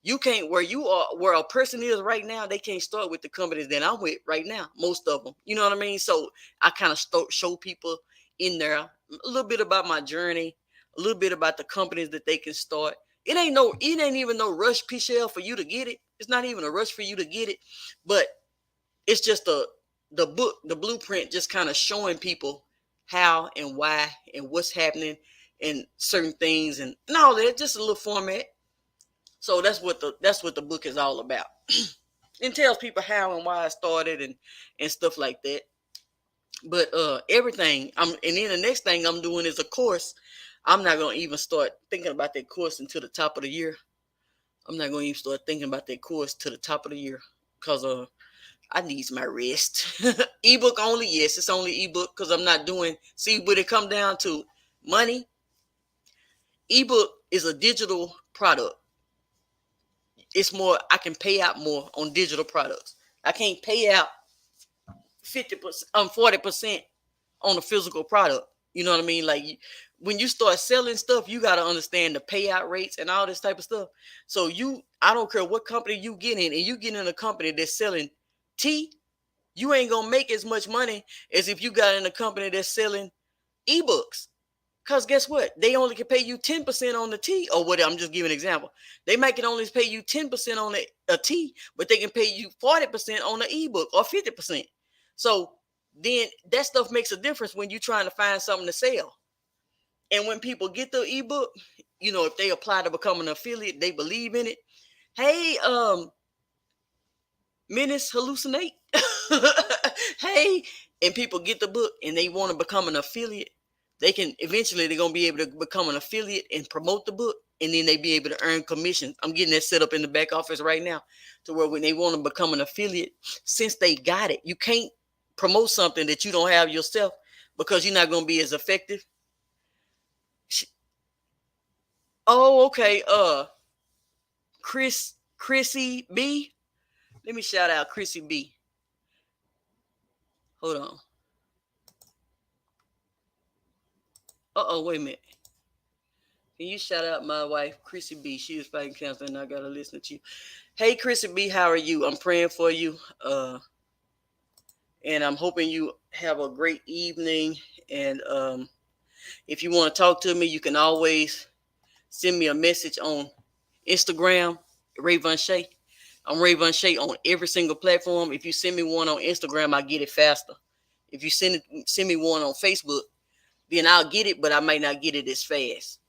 You can't, where a person is right now, they can't start with the companies that I'm with right now, most of them. You know what I mean? So I kind of show people in there a little bit about my journey, a little bit about the companies that they can start. It ain't even no rush, Pichelle, for you to get it. It's not even a rush for you to get it, but it's just the book, the blueprint, just kind of showing people how and why and what's happening and certain things and all that. Just a little format. So that's what the book is all about. It tells people how and why I started and stuff like that. But everything and then the next thing I'm doing is a course. I'm not gonna even start thinking about that course until the top of the year. I'm not going to even start thinking about that course to the top of the year because I needs my rest. Ebook only, yes, it's only ebook because I'm not doing. See, when it come down to money, ebook is a digital product. It's more. I can pay out more on digital products. I can't pay out 50%, 40% on a physical product. You know what I mean? Like when you start selling stuff, you got to understand the payout rates and all this type of stuff. So I don't care what company you get in, and you get in a company that's selling tea, you ain't gonna make as much money as if you got in a company that's selling ebooks. Cause guess what? They only can pay you 10% on the tea, or what? I'm just giving an example. They might can only pay you 10% on a tea, but they can pay you 40% on the ebook or 50%. So then that stuff makes a difference when you're trying to find something to sell. And when people get the ebook, if they apply to become an affiliate, they believe in it. Hey, Menace hallucinate. Hey, and people get the book and they want to become an affiliate. They're gonna be able to become an affiliate and promote the book, and then they be able to earn commissions. I'm getting that set up in the back office right now, to where when they want to become an affiliate, since they got it, you can't promote something that you don't have yourself because you're not gonna be as effective. Oh, okay. Chrissy B. Let me shout out Chrissy B. Hold on. Wait a minute. Can you shout out my wife, Chrissy B? She is fighting cancer, and I gotta listen to you. Hey, Chrissy B, how are you? I'm praying for you, and I'm hoping you have a great evening. And if you want to talk to me, you can always send me a message on Instagram, Raevonshae. I'm Raevonshae on every single platform. If you send me one on Instagram, I get it faster. If you send me one on Facebook, then I'll get it, but I might not get it as fast.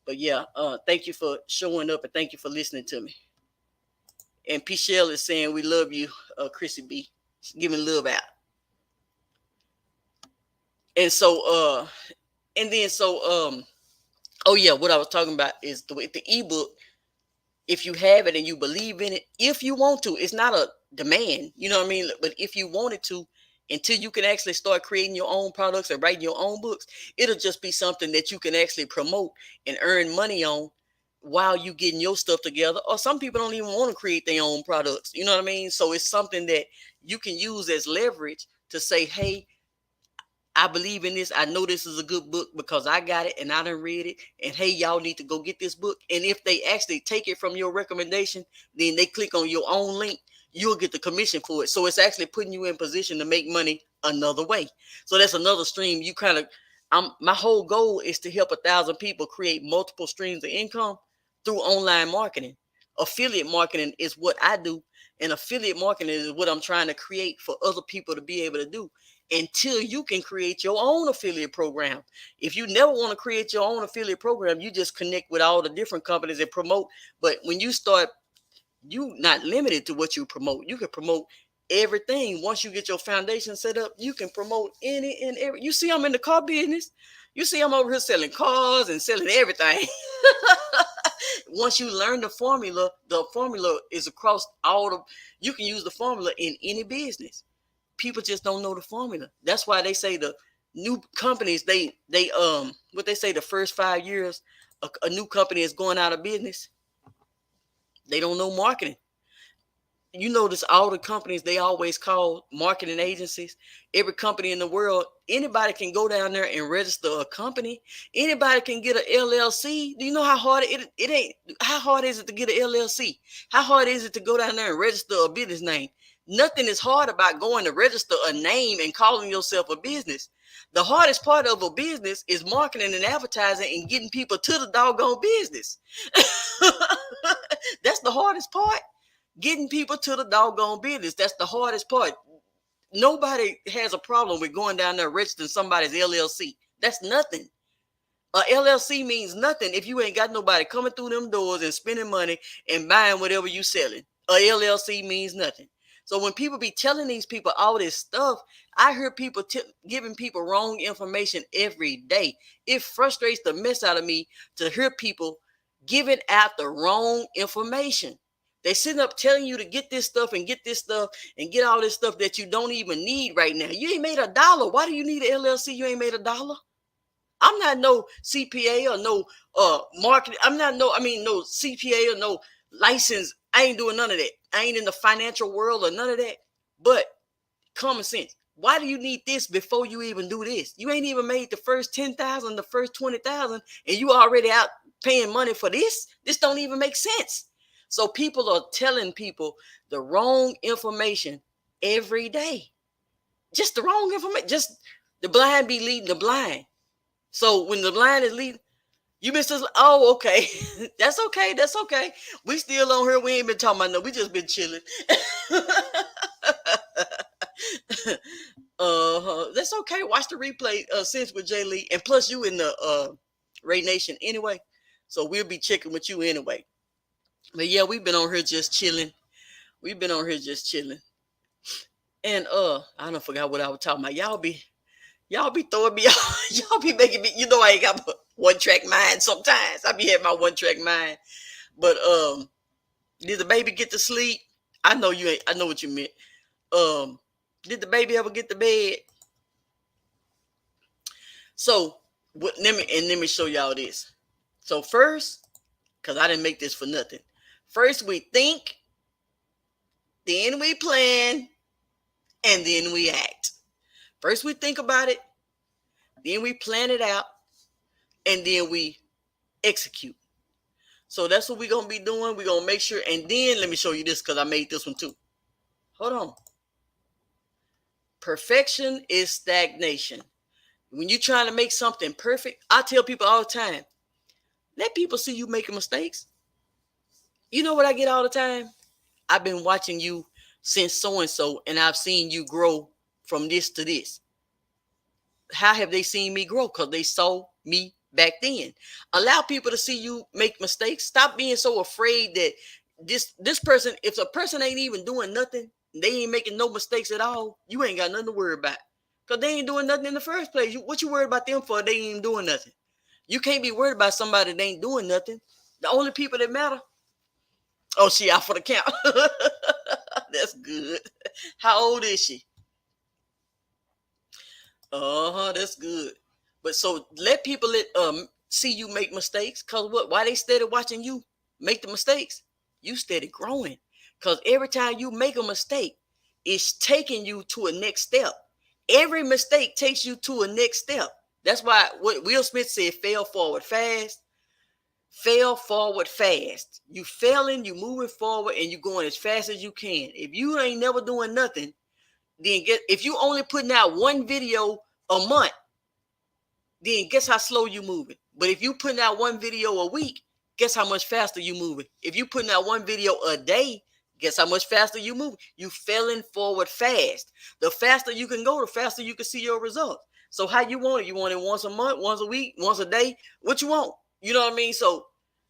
But yeah, thank you for showing up and thank you for listening to me. And Pichelle is saying we love you, Chrissy B. She's giving love out. And so, oh yeah, what I was talking about is the ebook. If you have it and you believe in it, if you want to, it's not a demand, you know what I mean? But if you wanted to, until you can actually start creating your own products and writing your own books, it'll just be something that you can actually promote and earn money on while you getting your stuff together. Or some people don't even want to create their own products, you know what I mean? So it's something that you can use as leverage to say, hey, I believe in this. I know this is a good book because I got it and I done read it. And hey, y'all need to go get this book. And if they actually take it from your recommendation, then they click on your own link, you'll get the commission for it. So it's actually putting you in position to make money another way. So that's another stream. My whole goal is to help 1,000 people create multiple streams of income through online marketing. Affiliate marketing is what I do. And affiliate marketing is what I'm trying to create for other people to be able to do, until you can create your own affiliate program. If you never want to create your own affiliate program, you just connect with all the different companies that promote. But when you start, you not limited to what you promote. You can promote everything. Once you get your foundation set up, you can promote any and every. You see, I'm in the car business. You see, I'm over here selling cars and selling everything. Once you learn the formula is across all the. You can use the formula in any business. People just don't know the formula. That's why they say the new companies, they what they say, the first 5 years a new company is going out of business. They don't know marketing. You notice all the companies, they always call marketing agencies. Every company in the world, anybody can go down there and register a company. Anybody can get an LLC. Do you know how hard it ain't? How hard is it to get an LLC? How hard is it to go down there and register a business name? Nothing is hard about going to register a name and calling yourself a business. The hardest part of a business is marketing and advertising and getting people to the doggone business. That's the hardest part. Getting people to the doggone business. That's the hardest part. Nobody has a problem with going down there registering somebody's LLC. That's nothing. A LLC means nothing if you ain't got nobody coming through them doors and spending money and buying whatever you selling. A LLC means nothing. So when people be telling these people all this stuff, I hear people giving people wrong information every day. It frustrates the mess out of me to hear people giving out the wrong information. They sitting up telling you to get this stuff and get this stuff and get all this stuff that you don't even need right now. You ain't made $1. Why do you need an LLC? You ain't made $1. I'm not no CPA or no marketing. I'm not no CPA or no license. I ain't doing none of that. I ain't in the financial world or none of that. But common sense. Why do you need this before you even do this? You ain't even made the first 10,000, the first 20,000, and you already out paying money for this. This don't even make sense. So people are telling people the wrong information every day. Just the wrong information. Just the blind be leading the blind. So when the blind is leading, you missed us. Oh, okay. That's okay. That's okay. We still on here. We ain't been talking about no. We just been chilling. That's okay. Watch the replay since with Jay Lee. And plus you in the RAE Nation anyway. So we'll be checking with you anyway. But yeah, we've been on here just chilling. We've been on here just chilling. And I don't forgot what I was talking about. Y'all be throwing me off. Y'all be making me, I ain't got one track mind sometimes. I be having my one track mind. But did the baby get to sleep? I know you ain't. I know what you meant. Did the baby ever get to bed? So let me show y'all this. So first, because I didn't make this for nothing. First we think, then we plan, and then we act. First we think about it, then we plan it out, and then we execute. So that's what we're going to be doing. We're going to make sure. And then let me show you this because I made this one too. Hold on. Perfection is stagnation. When you're trying to make something perfect, I tell people all the time, let people see you making mistakes. You know what I get all the time? I've been watching you since so-and-so, and I've seen you grow from this to this. How have they seen me grow? Because they saw me back then. Allow people to see you make mistakes. Stop being so afraid that this person, if a person ain't even doing nothing, they ain't making no mistakes at all, you ain't got nothing to worry about. Because they ain't doing nothing in the first place. What you worried about them for? They ain't even doing nothing. You can't be worried about somebody that ain't doing nothing. The only people that matter. Oh, she out for the count. That's good. How old is she? That's good. But so let people see you make mistakes. Cause what? Why they steady watching you make the mistakes? You steady growing. Cause every time you make a mistake, it's taking you to a next step. Every mistake takes you to a next step. That's why what Will Smith said, fail forward fast. Fail forward fast. You failing, you moving forward, and you going as fast as you can. If you ain't never doing nothing, then if you only putting out one video a month, then guess how slow you moving. But if you putting out one video a week, guess how much faster you moving. If you putting out one video a day, guess how much faster you moving. You failing forward fast. The faster you can go, the faster you can see your results. So how you want it? You want it once a month, once a week, once a day? What you want? You know what I mean? So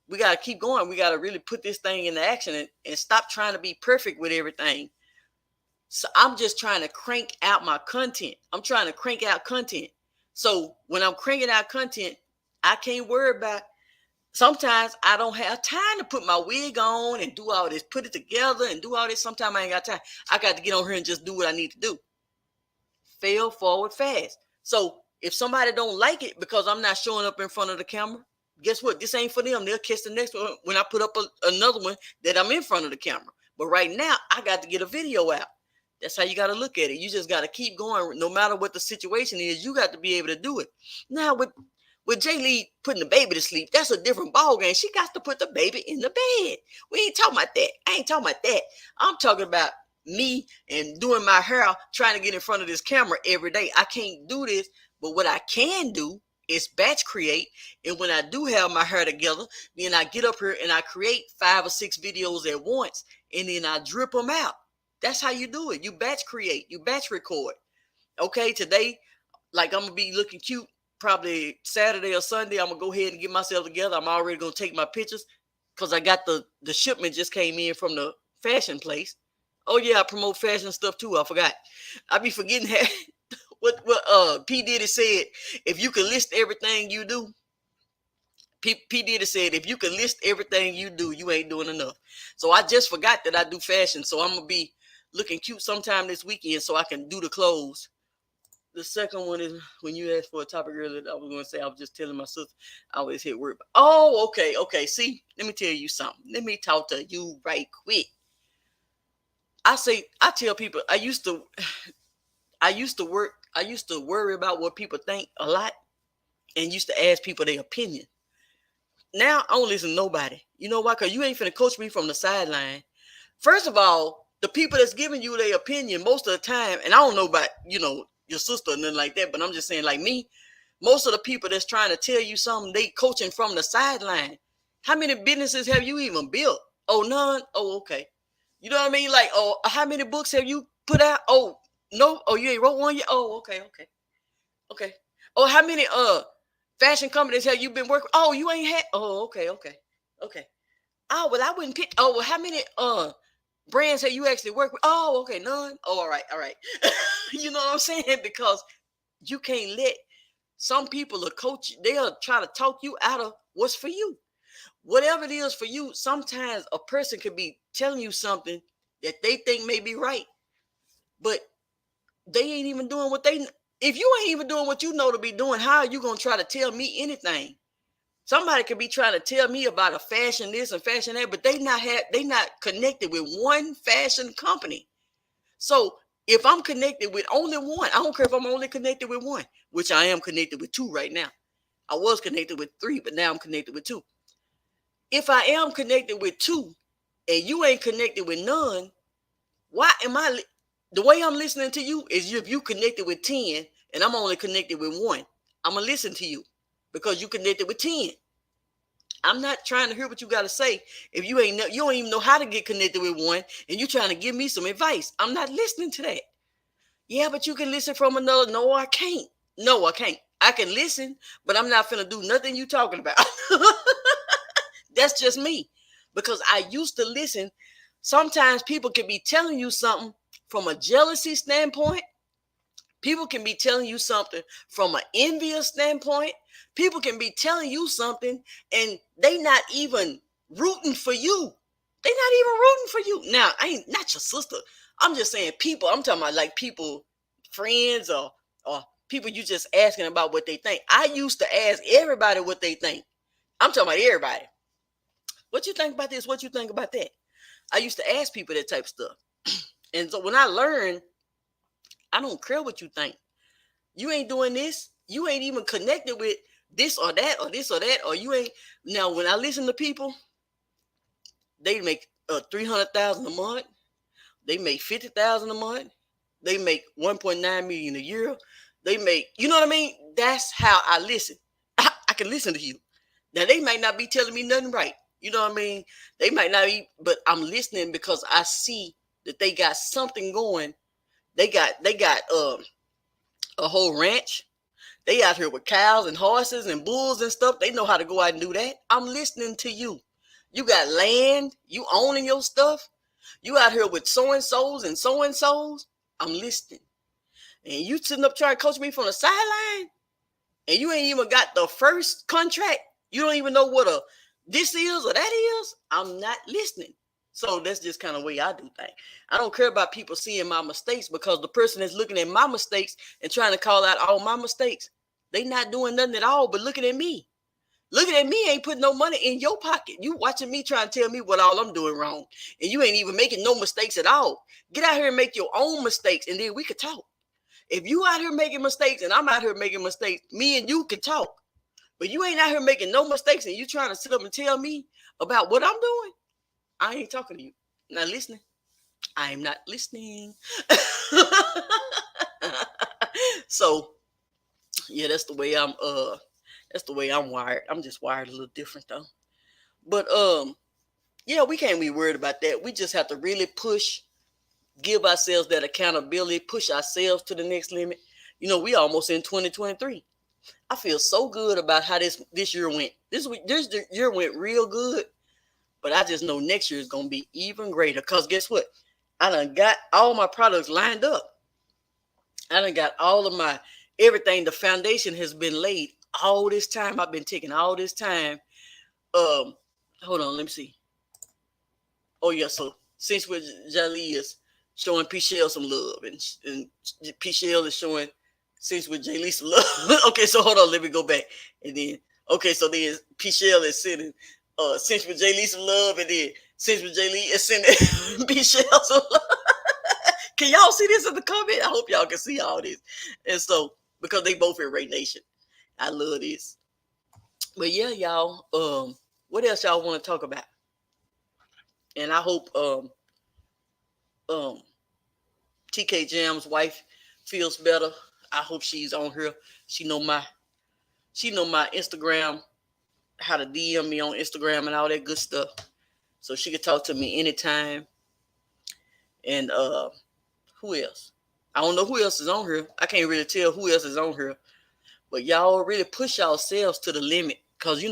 we got to keep going. We got to really put this thing into action and stop trying to be perfect with everything. So I'm just trying to crank out my content. I'm trying to crank out content. So when I'm cranking out content, I can't worry about, sometimes I don't have time to put my wig on and do all this, put it together and do all this. Sometimes I ain't got time. I got to get on here and just do what I need to do. Fail forward fast. So if somebody don't like it because I'm not showing up in front of the camera, guess what? This ain't for them. They'll catch the next one when I put up another one that I'm in front of the camera. But right now, I got to get a video out. That's how you got to look at it. You just got to keep going. No matter what the situation is, you got to be able to do it. Now, with Jay Lee putting the baby to sleep, that's a different ballgame. She got to put the baby in the bed. We ain't talking about that. I ain't talking about that. I'm talking about me and doing my hair, trying to get in front of this camera every day. I can't do this, but what I can do is batch create. And when I do have my hair together, then I get up here and I create 5 or 6 videos at once, and then I drip them out. That's how you do it. You batch create, you batch record. Okay, today, like I'm going to be looking cute, probably Saturday or Sunday, I'm going to go ahead and get myself together. I'm already going to take my pictures because I got the shipment just came in from the fashion place. Oh, yeah, I promote fashion stuff too. I forgot. I be forgetting what P. Diddy said. If you can list everything you do, P Diddy said, if you can list everything you do, you ain't doing enough. So I just forgot that I do fashion. So I'm gonna be looking cute sometime this weekend so I can do the clothes. The second one is when you asked for a topic earlier, I was going to say, I was just telling my sister, I always hit work. Oh, okay, okay. See, let me tell you something. Let me talk to you right quick. I tell people, I used to worry about what people think a lot and used to ask people their opinion. Now I don't listen to nobody. You know why? Because you ain't finna coach me from the sideline. First of all, the people that's giving you their opinion most of the time, and I don't know about, your sister or nothing like that, but I'm just saying, like me, most of the people that's trying to tell you something, they coaching from the sideline. How many businesses have you even built? Oh, none? Oh, okay. You know what I mean? Like, oh, how many books have you put out? Oh, no. Oh, you ain't wrote one yet? Oh, okay, okay. Okay. Oh, how many fashion companies have you been working? Oh, you ain't had. Oh, okay, okay. Okay. Oh, well, I wouldn't pick. Oh, well, how many brands have you actually worked with? Oh, okay, none. Oh, all right, all right. You know what I'm saying? Because you can't let some people a coach, they'll try to talk you out of what's for you. Whatever it is for you, sometimes a person could be telling you something that they think may be right, but they ain't even doing what they. If you ain't even doing what you know to be doing, how are you gonna try to tell me anything? Somebody could be trying to tell me about a fashion this and fashion that, but they not connected with one fashion company. So if I'm connected with only one, I don't care if I'm only connected with one, which I am connected with two right now. I was connected with three, but now I'm connected with two. If I am connected with two and you ain't connected with none, why am I the way I'm listening to you is if you connected with 10 and I'm only connected with one, I'm gonna listen to you because you connected with 10. I'm not trying to hear what you got to say. If you don't even know how to get connected with one and you're trying to give me some advice, I'm not listening to that. Yeah, but you can listen from another. No, I can't. No, I can't. I can listen, but I'm not finna do nothing you talking about. That's just me. Because I used to listen. Sometimes people can be telling you something from a jealousy standpoint. People can be telling you something from an envious standpoint. People can be telling you something and they not even rooting for you. They not even rooting for you. Now, I ain't not your sister. I'm just saying people. I'm talking about like people, friends or people you just asking about what they think. I used to ask everybody what they think. I'm talking about everybody. What you think about this? What you think about that? I used to ask people that type of stuff. And so when I learned, I don't care what you think. You ain't doing this. You ain't even connected with this or that or this or that. Or you ain't. Now, when I listen to people, they make 300,000 a month. They make 50,000 a month. They make 1.9 million a year. They make, you know what I mean? That's how I listen. I can listen to you. Now they might not be telling me nothing right. You know what I mean? They might not be, but I'm listening because I see that they got something going. They got a whole ranch. They out here with cows and horses and bulls and stuff. They know how to go out and do that. I'm listening to you. You got land. You owning your stuff. You out here with so and so's and so and so's. I'm listening. And you sitting up trying to coach me from the sideline, and you ain't even got the first contract. You don't even know what a this is or that is. I'm not listening. So that's just kind of the way I do things. I don't care about people seeing my mistakes because the person that's looking at my mistakes and trying to call out all my mistakes, they not doing nothing at all but looking at me. Looking at me ain't putting no money in your pocket. You watching me trying to tell me what all I'm doing wrong. And you ain't even making no mistakes at all. Get out here and make your own mistakes and then we could talk. If you out here making mistakes and I'm out here making mistakes, me and you can talk. But you ain't out here making no mistakes and you trying to sit up and tell me about what I'm doing. I ain't talking to you. Not listening. I'm not listening. So yeah, that's the way I'm wired. I'm just wired a little different though. But yeah, we can't be worried about that. We just have to really push, give ourselves that accountability, push ourselves to the next limit. You know, we almost in 2023. I feel so good about how this year went. This year went real good, but I just know next year is gonna be even greater. Cause guess what? I done got all my products lined up. I done got all of my everything. The foundation has been laid all this time. I've been taking all this time hold on, let me see. Oh yeah, so since with Jali is showing P Shell some love, and P Shell is showing since with J Lee some love. Okay, so hold on, let me go back, and then okay, so then P Shell is sending since with J Lee some love, and then since with J Lee is sending P Shell some love. Can y'all see this in the comment? I hope y'all can see all this, and so because they both in RAE Nation, I love this. But yeah, y'all, what else y'all want to talk about? And I hope um TK Jam's wife feels better. I hope she's on here. She know my Instagram, how to DM me on Instagram and all that good stuff. So she could talk to me anytime. And who else? I don't know who else is on here. I can't really tell who else is on here. But y'all really push yourselves to the limit. Cause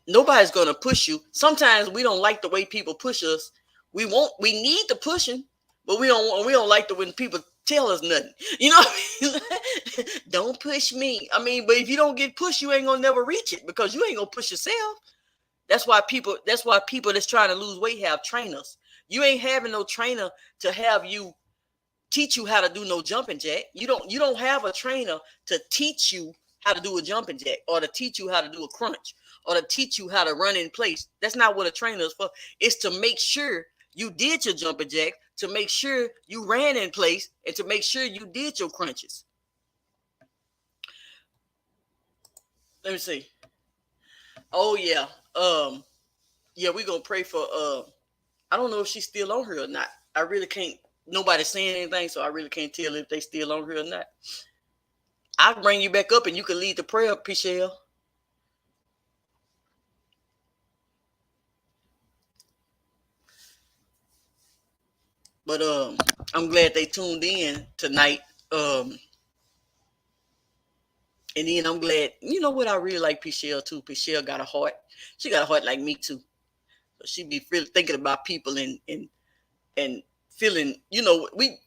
nobody's gonna push you. Sometimes we don't like the way people push us. We need the pushing, but we don't like the when people tell us nothing. You know what I mean? Don't push me. I mean, but if you don't get pushed, you ain't gonna never reach it because you ain't gonna push yourself. That's why people that's trying to lose weight have trainers. You ain't having no trainer to have you teach you how to do no jumping jack. You don't have a trainer to teach you how to do a jumping jack or to teach you how to do a crunch or to teach you how to run in place. That's not what a trainer is for. It's to make sure you did your jumping jack, to make sure you ran in place, and to make sure you did your crunches. Let me see. Oh yeah. Yeah, we're gonna pray for I don't know if she's still on here or not. I really can't nobody's saying anything, so I really can't tell if they still on here or not. I'll bring you back up and you can lead the prayer, Pichelle. But I'm glad they tuned in tonight. Um, and then I'm glad, you know what, I really like Pichelle too. Pichelle got a heart. She got a heart like me too. So she be really thinking about people and feeling, we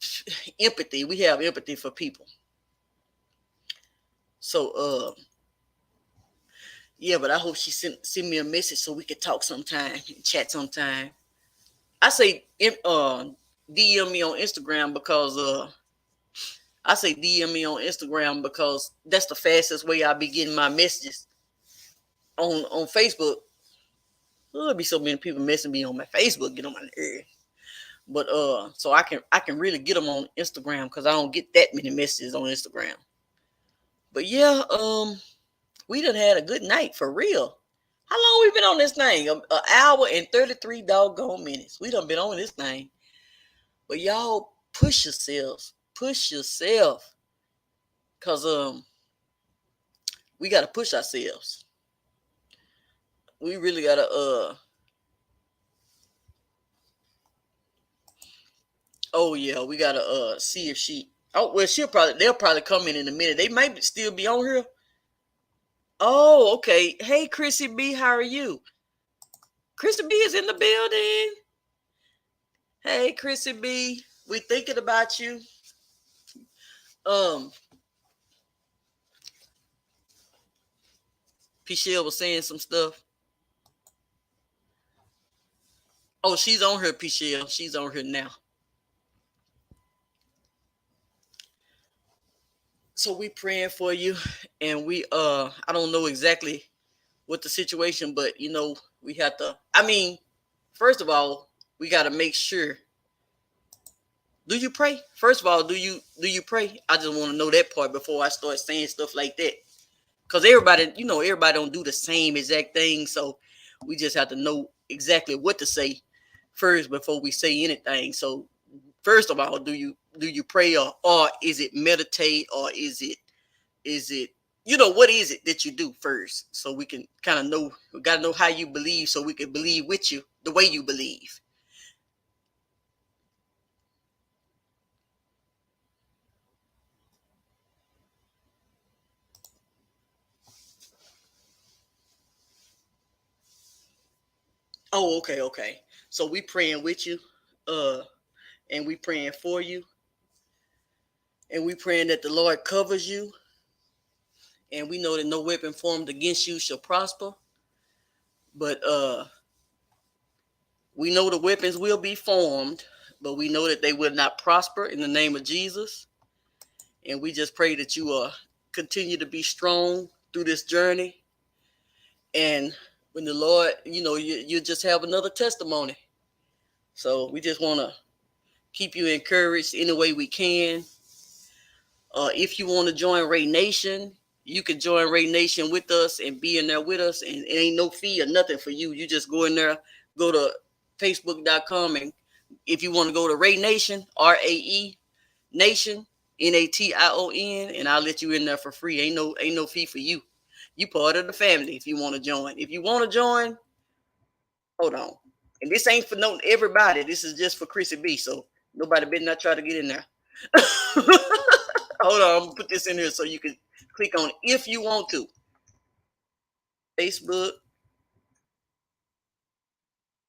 empathy. We have empathy for people. So yeah, but I hope she send me a message so we could talk sometime, chat sometime. I say DM me on Instagram because I say DM me on Instagram because that's the fastest way I be getting my messages. On Facebook, there'll be so many people messaging me on my Facebook, get on my nerve. But so I can really get them on Instagram because I don't get that many messages on Instagram. But yeah, we done had a good night for real. How long we been on this thing? An hour and 33 doggone minutes. We done been on this thing. But y'all push yourselves. Push yourself. Cause we gotta push ourselves. We really gotta oh yeah, we gotta see if she oh well they'll probably come in a minute. They might still be on here. Oh, okay. Hey Chrissy B, how are you? Chrissy B is in the building. Hey Chrissy B, we thinking about you. Um Pichelle was saying some stuff. Oh, she's on her, Pichelle. She's on her now. So we praying for you, and we I don't know exactly what the situation, but we have to. I mean, first of all, we got to make sure. Do you pray? First of all, do you pray? I just want to know that part before I start saying stuff like that. Cause everybody don't do the same exact thing, so we just have to know exactly what to say first before we say anything. So first of all, do you pray or is it meditate or is it what is it that you do first so we can kind of know. We got to know how you believe so we can believe with you the way you believe. Oh, okay. So we praying with you, uh and we praying for you, and we praying that the Lord covers you, and we know that no weapon formed against you shall prosper. But we know the weapons will be formed, but we know that they will not prosper in the name of Jesus. And we just pray that you continue to be strong through this journey. And when the Lord, you just have another testimony. So we just want to keep you encouraged any way we can. If you want to join RAE Nation, you can join RAE Nation with us and be in there with us. And it ain't no fee or nothing for you. You just go in there, go to facebook.com. And if you want to go to RAE Nation, RAE Nation, NATION, and I'll let you in there for free. Ain't no fee for you. You part of the family if you want to join. If you want to join, hold on. And this ain't for no everybody. This is just for Chrissy B. So nobody better not try to get in there. Hold on, I'm gonna put this in here so you can click on it if you want to. Facebook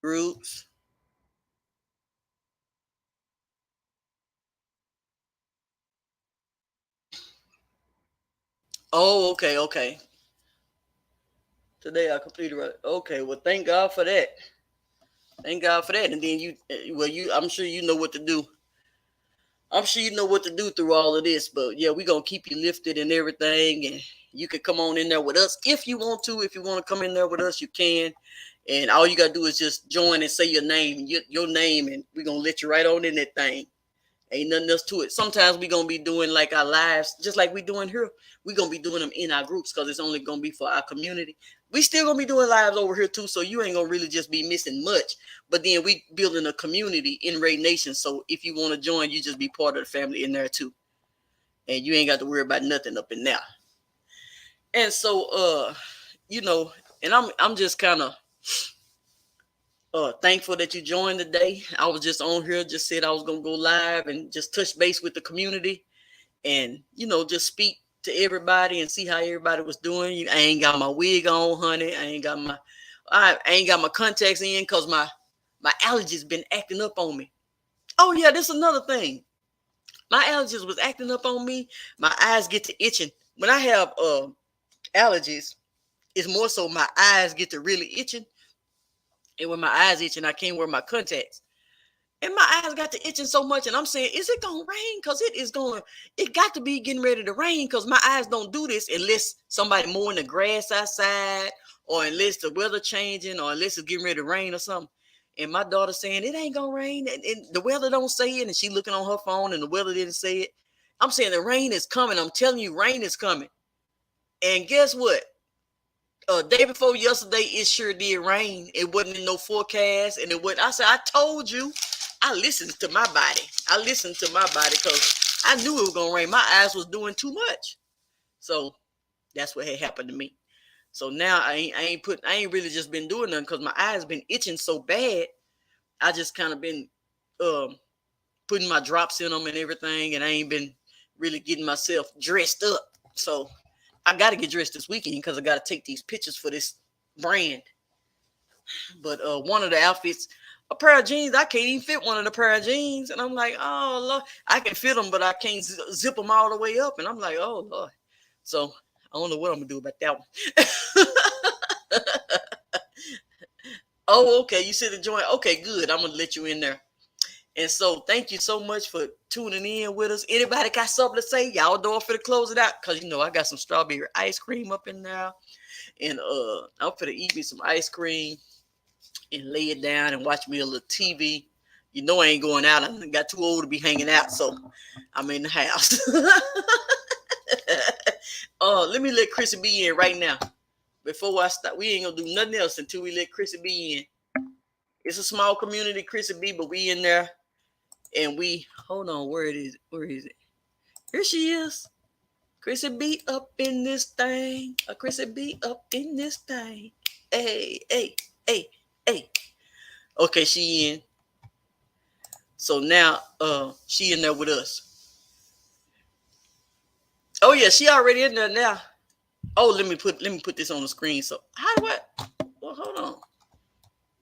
groups. Oh, okay. Today I completed right. Okay, well, thank God for that. Thank God for that. And then I'm sure you know what to do. I'm sure you know what to do through all of this. But yeah, we're gonna keep you lifted and everything. And you can come on in there with us if you want to. If you want to come in there with us, you can. And all you gotta do is just join and say your name, your name, and we're gonna let you right on in that thing. Ain't nothing else to it. Sometimes we're gonna be doing like our lives, just like we doing here. We're gonna be doing them in our groups because it's only gonna be for our community. We still gonna be doing lives over here too, so you ain't gonna really just be missing much. But then we building a community in RAE Nation. So if you want to join, you just be part of the family in there too. And you ain't got to worry about nothing up in there. And so and I'm just kind of thankful that you joined today. I was just on here, just said I was gonna go live and just touch base with the community, and just speak to everybody and see how everybody was doing. I ain't got my wig on, honey. I ain't got my contacts in because my allergies been acting up on me. Oh yeah, this is another thing. My allergies was acting up on me. My eyes get to itching when I have allergies. It's more so my eyes get to really itching. And when my eyes itching, I can't wear my contacts. And my eyes got to itching so much. And I'm saying, is it going to rain? Because it got to be getting ready to rain because my eyes don't do this unless somebody mowing the grass outside or unless the weather changing or unless it's getting ready to rain or something. And my daughter saying, it ain't going to rain. And the weather don't say it. And she looking on her phone and the weather didn't say it. I'm saying the rain is coming. I'm telling you, rain is coming. And guess what? Day before yesterday, it sure did rain. It wasn't in no forecast, and it wasn't. I said, I told you. I listened to my body. Because I knew it was gonna rain. My eyes was doing too much, so that's what had happened to me. So now I ain't really just been doing nothing because my eyes been itching so bad. I just kind of been putting my drops in them and everything, and I ain't been really getting myself dressed up. So I got to get dressed this weekend because I got to take these pictures for this brand. But one of the outfits, a pair of jeans, I can't even fit one of the pair of jeans. And I'm like, oh, Lord, I can fit them, but I can't zip them all the way up. And I'm like, oh, Lord. So I don't know what I'm going to do about that one. Oh, okay. You said to join. Okay, good. I'm going to let you in there. And so thank you so much for tuning in with us. Anybody got something to say? Y'all don't for to close it out because I got some strawberry ice cream up in there. And I'm for to eat me some ice cream and lay it down and watch me a little TV. I ain't going out. I got too old to be hanging out, so I'm in the house. Let me let Chrissy B in right now. Before I start, we ain't gonna do nothing else until we let Chrissy B in. It's a small community, Chrissy B, but we in there. And hold on, where is it? Here she is. Chrissy B up in this thing. Chrissy B up in this thing. Hey. Okay, she in. So now she in there with us. Oh yeah, she already in there now. Oh, let me put this on the screen. So how do I hold on.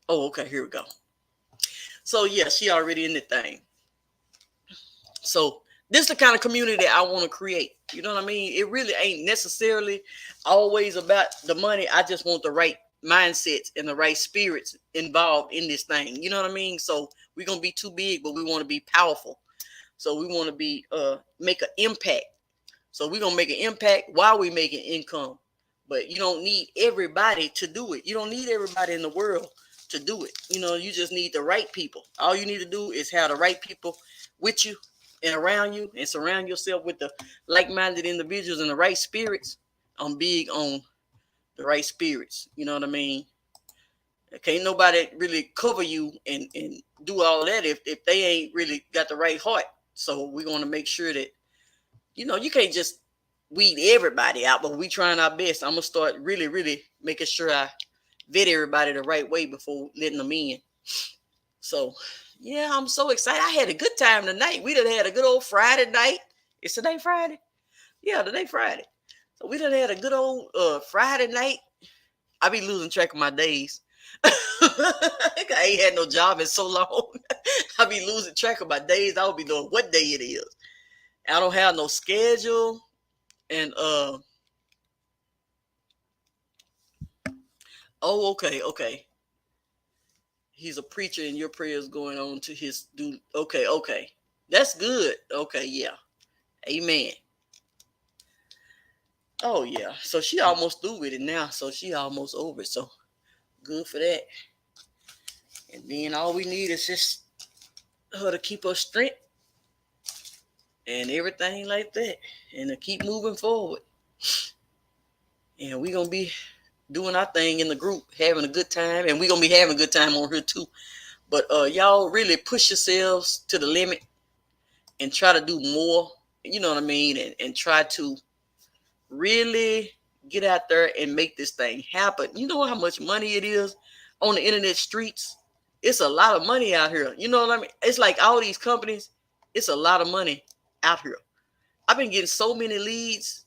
Oh, okay, here we go. So yeah, she already in the thing. So this is the kind of community I want to create. You know what I mean? It really ain't necessarily always about the money. I just want the right mindsets and the right spirits involved in this thing. You know what I mean? So we're gonna be too big, but we want to be powerful. So we want to be make an impact. So we're gonna make an impact while we making income. But you don't need everybody to do it. You don't need everybody in the world to do it. You just need the right people. All you need to do is have the right people with you and around you, and surround yourself with the like-minded individuals and the right spirits. I'm big on the right spirits. You know what I mean? Can't nobody really cover you and do all that if they ain't really got the right heart. So we're going to make sure that, you can't just weed everybody out, but we trying our best. I'm going to start really, really making sure I vet everybody the right way before letting them in. So, yeah, I'm so excited. I had a good time tonight. We done had a good old Friday night. Is today Friday? Yeah, today Friday. So we done had a good old Friday night. I be losing track of my days. I ain't had no job in so long. I be losing track of my days. I will be knowing what day it is. I don't have no schedule. And oh, okay. He's a preacher and your prayers going on to his dude. Okay. That's good. Okay, yeah. Amen. Oh yeah. So she almost through with it now. So she almost over it. So good for that. And then all we need is just her to keep her strength and everything like that, and to keep moving forward. And we're gonna be doing our thing in the group, having a good time, and we're gonna be having a good time on here too. But y'all really push yourselves to the limit and try to do more. You know what I mean? And try to really get out there and make this thing happen. You know how much money it is on the internet streets? It's a lot of money out here. You know what I mean? It's like all these companies, it's a lot of money out here. I've been getting so many leads.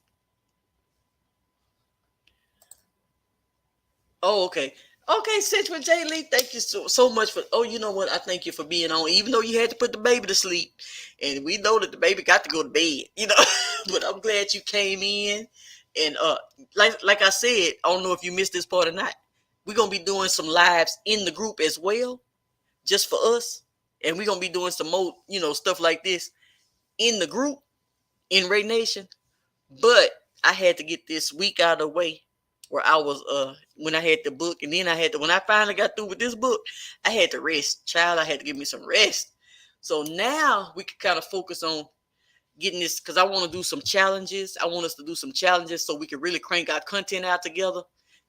Oh, okay. Okay, Citrus J. Lee, thank you so much for. Oh, you know what? I thank you for being on, even though you had to put the baby to sleep, and we know that the baby got to go to bed. But I'm glad you came in, and like I said, I don't know if you missed this part or not. We're gonna be doing some lives in the group as well, just for us, and we're gonna be doing some more, stuff like this in the group in RAE Nation. But I had to get this week out of the way where I was when I had the book, and then I had to, when I finally got through with this book, I had to rest. Child, I had to give me some rest. So now we can kind of focus on getting this, because I want to do some challenges. I want us to do some challenges so we can really crank our content out together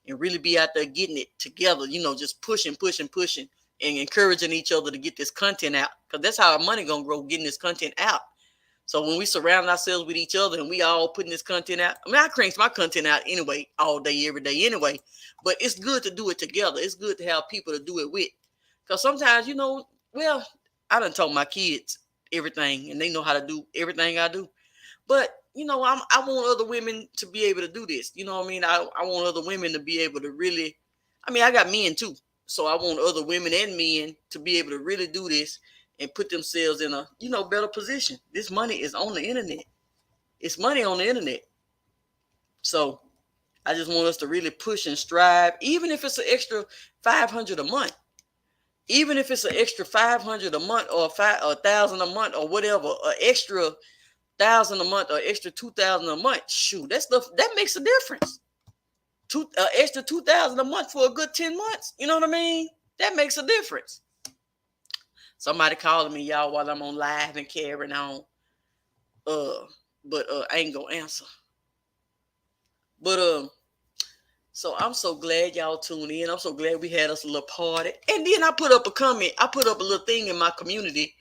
and really be out there getting it together, just pushing, and encouraging each other to get this content out, because that's how our money gonna grow, getting this content out. So when we surround ourselves with each other and we all putting this content out, I mean, I crank my content out anyway, all day, every day anyway, but it's good to do it together. It's good to have people to do it with. Because sometimes, well, I done taught my kids everything and they know how to do everything I do. But, I want other women to be able to do this. You know what I mean? I want other women to be able to really, I mean, I got men too. So I want other women and men to be able to really do this and put themselves in a, better position. This money is on the internet. It's money on the internet. So I just want us to really push and strive, even if it's an extra 500 a month. Even if it's an extra 500 a month or 1,000 a month or whatever, an extra 1,000 a month or extra 2,000 a month. Shoot, that stuff, that makes a difference. Extra 2,000 a month for a good 10 months. You know what I mean? That makes a difference. Somebody calling me, y'all, while I'm on live and carrying on. But I ain't gonna answer. But so I'm so glad y'all tuned in. I'm so glad we had us a little party. And then I put up a comment. I put up a little thing in my community.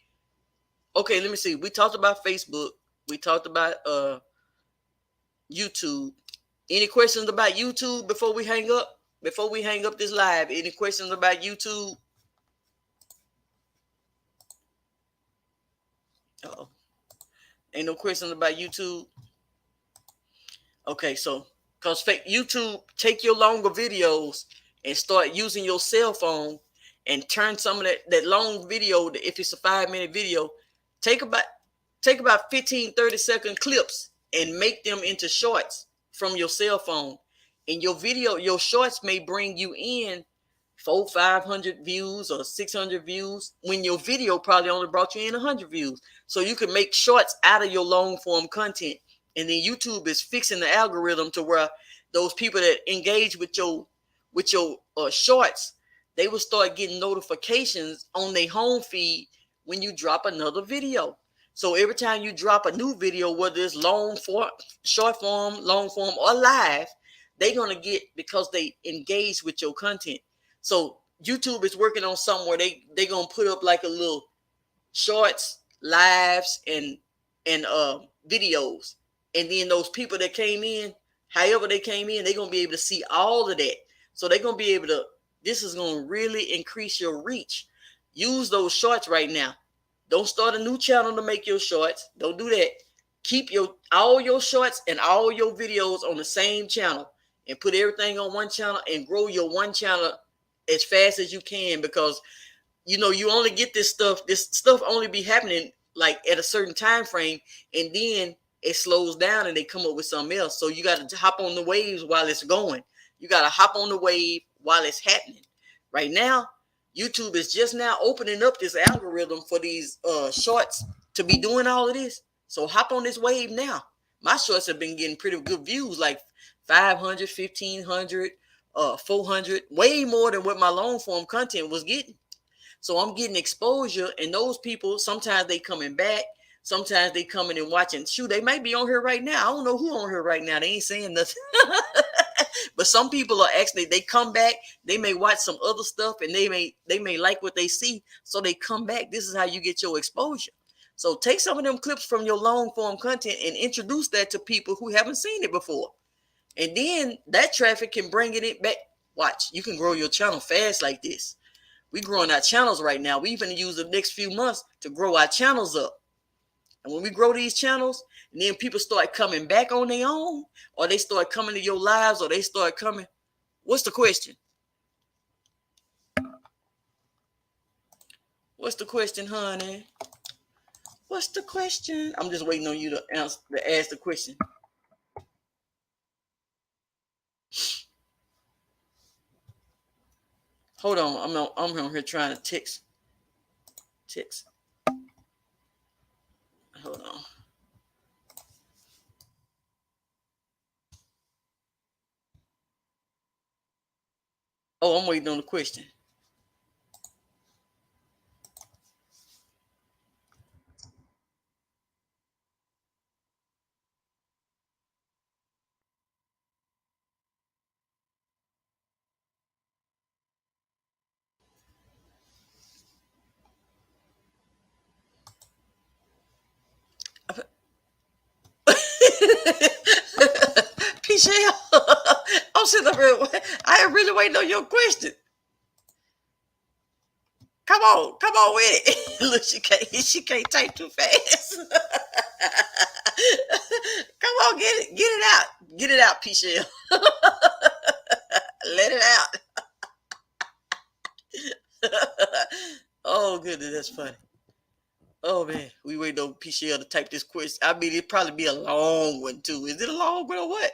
Okay, let me see. We talked about Facebook. We talked about YouTube. Any questions about YouTube before we hang up? Before we hang up this live, any questions about YouTube? Uh-oh. Ain't no questions about YouTube? Okay, so because YouTube, take your longer videos and start using your cell phone and turn some of that long video, if it's a 5-minute video, take about 15, 30-second clips and make them into shorts from your cell phone. And your video, your shorts may bring you in 500 views or 600 views when your video probably only brought you in 100 views. So you can make shorts out of your long form content. And then YouTube is fixing the algorithm to where those people that engage with your shorts, they will start getting notifications on their home feed when you drop another video. So every time you drop a new video, whether it's long form, short form, long form, or live, they're gonna get, because they engage with your content. So YouTube is working on something where they gonna put up like a little shorts, lives, and videos, and then those people that came in, however they came in, they're gonna be able to see all of that. So they're gonna be able to. This is gonna really increase your reach. Use those shorts right now. Don't start a new channel to make your shorts. Don't do that. Keep all your shorts and all your videos on the same channel, and put everything on one channel, and grow your one channel as fast as you can, because you only get this stuff only be happening like at a certain time frame, and then it slows down and they come up with something else. So you got to hop on the waves while it's going. You got to hop on the wave while it's happening. Right now, YouTube is just now opening up this algorithm for these shorts to be doing all of this. So hop on this wave now. My shorts have been getting pretty good views, like 500, 1500, 400, way more than what my long form content was getting. So I'm getting exposure, and those people, sometimes they coming back, sometimes they coming and watching. Shoot, they might be on here right now. I don't know who on here right now. They ain't saying nothing. But some people are actually, they come back, they may watch some other stuff, and they may like what they see, so they come back. This is how you get your exposure. So take some of them clips from your long form content and introduce that to people who haven't seen it before. And then that traffic can bring it back. Watch, you can grow your channel fast like this. We growing our channels right now. We even use the next few months to grow our channels up. And when we grow these channels, and then people start coming back on their own, or they start coming to your lives, or they start coming. What's the question? What's the question, honey? What's the question? I'm just waiting on you to ask the question. Hold on, I'm on here trying to text. Hold on. Oh, I'm waiting on the question. Michelle, I'm sitting up here. I am really waiting on your question. Come on with it. Look, she can't type too fast. Come on, get it out, Michelle. Let it out. Oh goodness, that's funny. Oh man, we wait on Michelle to type this question. I mean, it'd probably be a long one too. Is it a long one or what?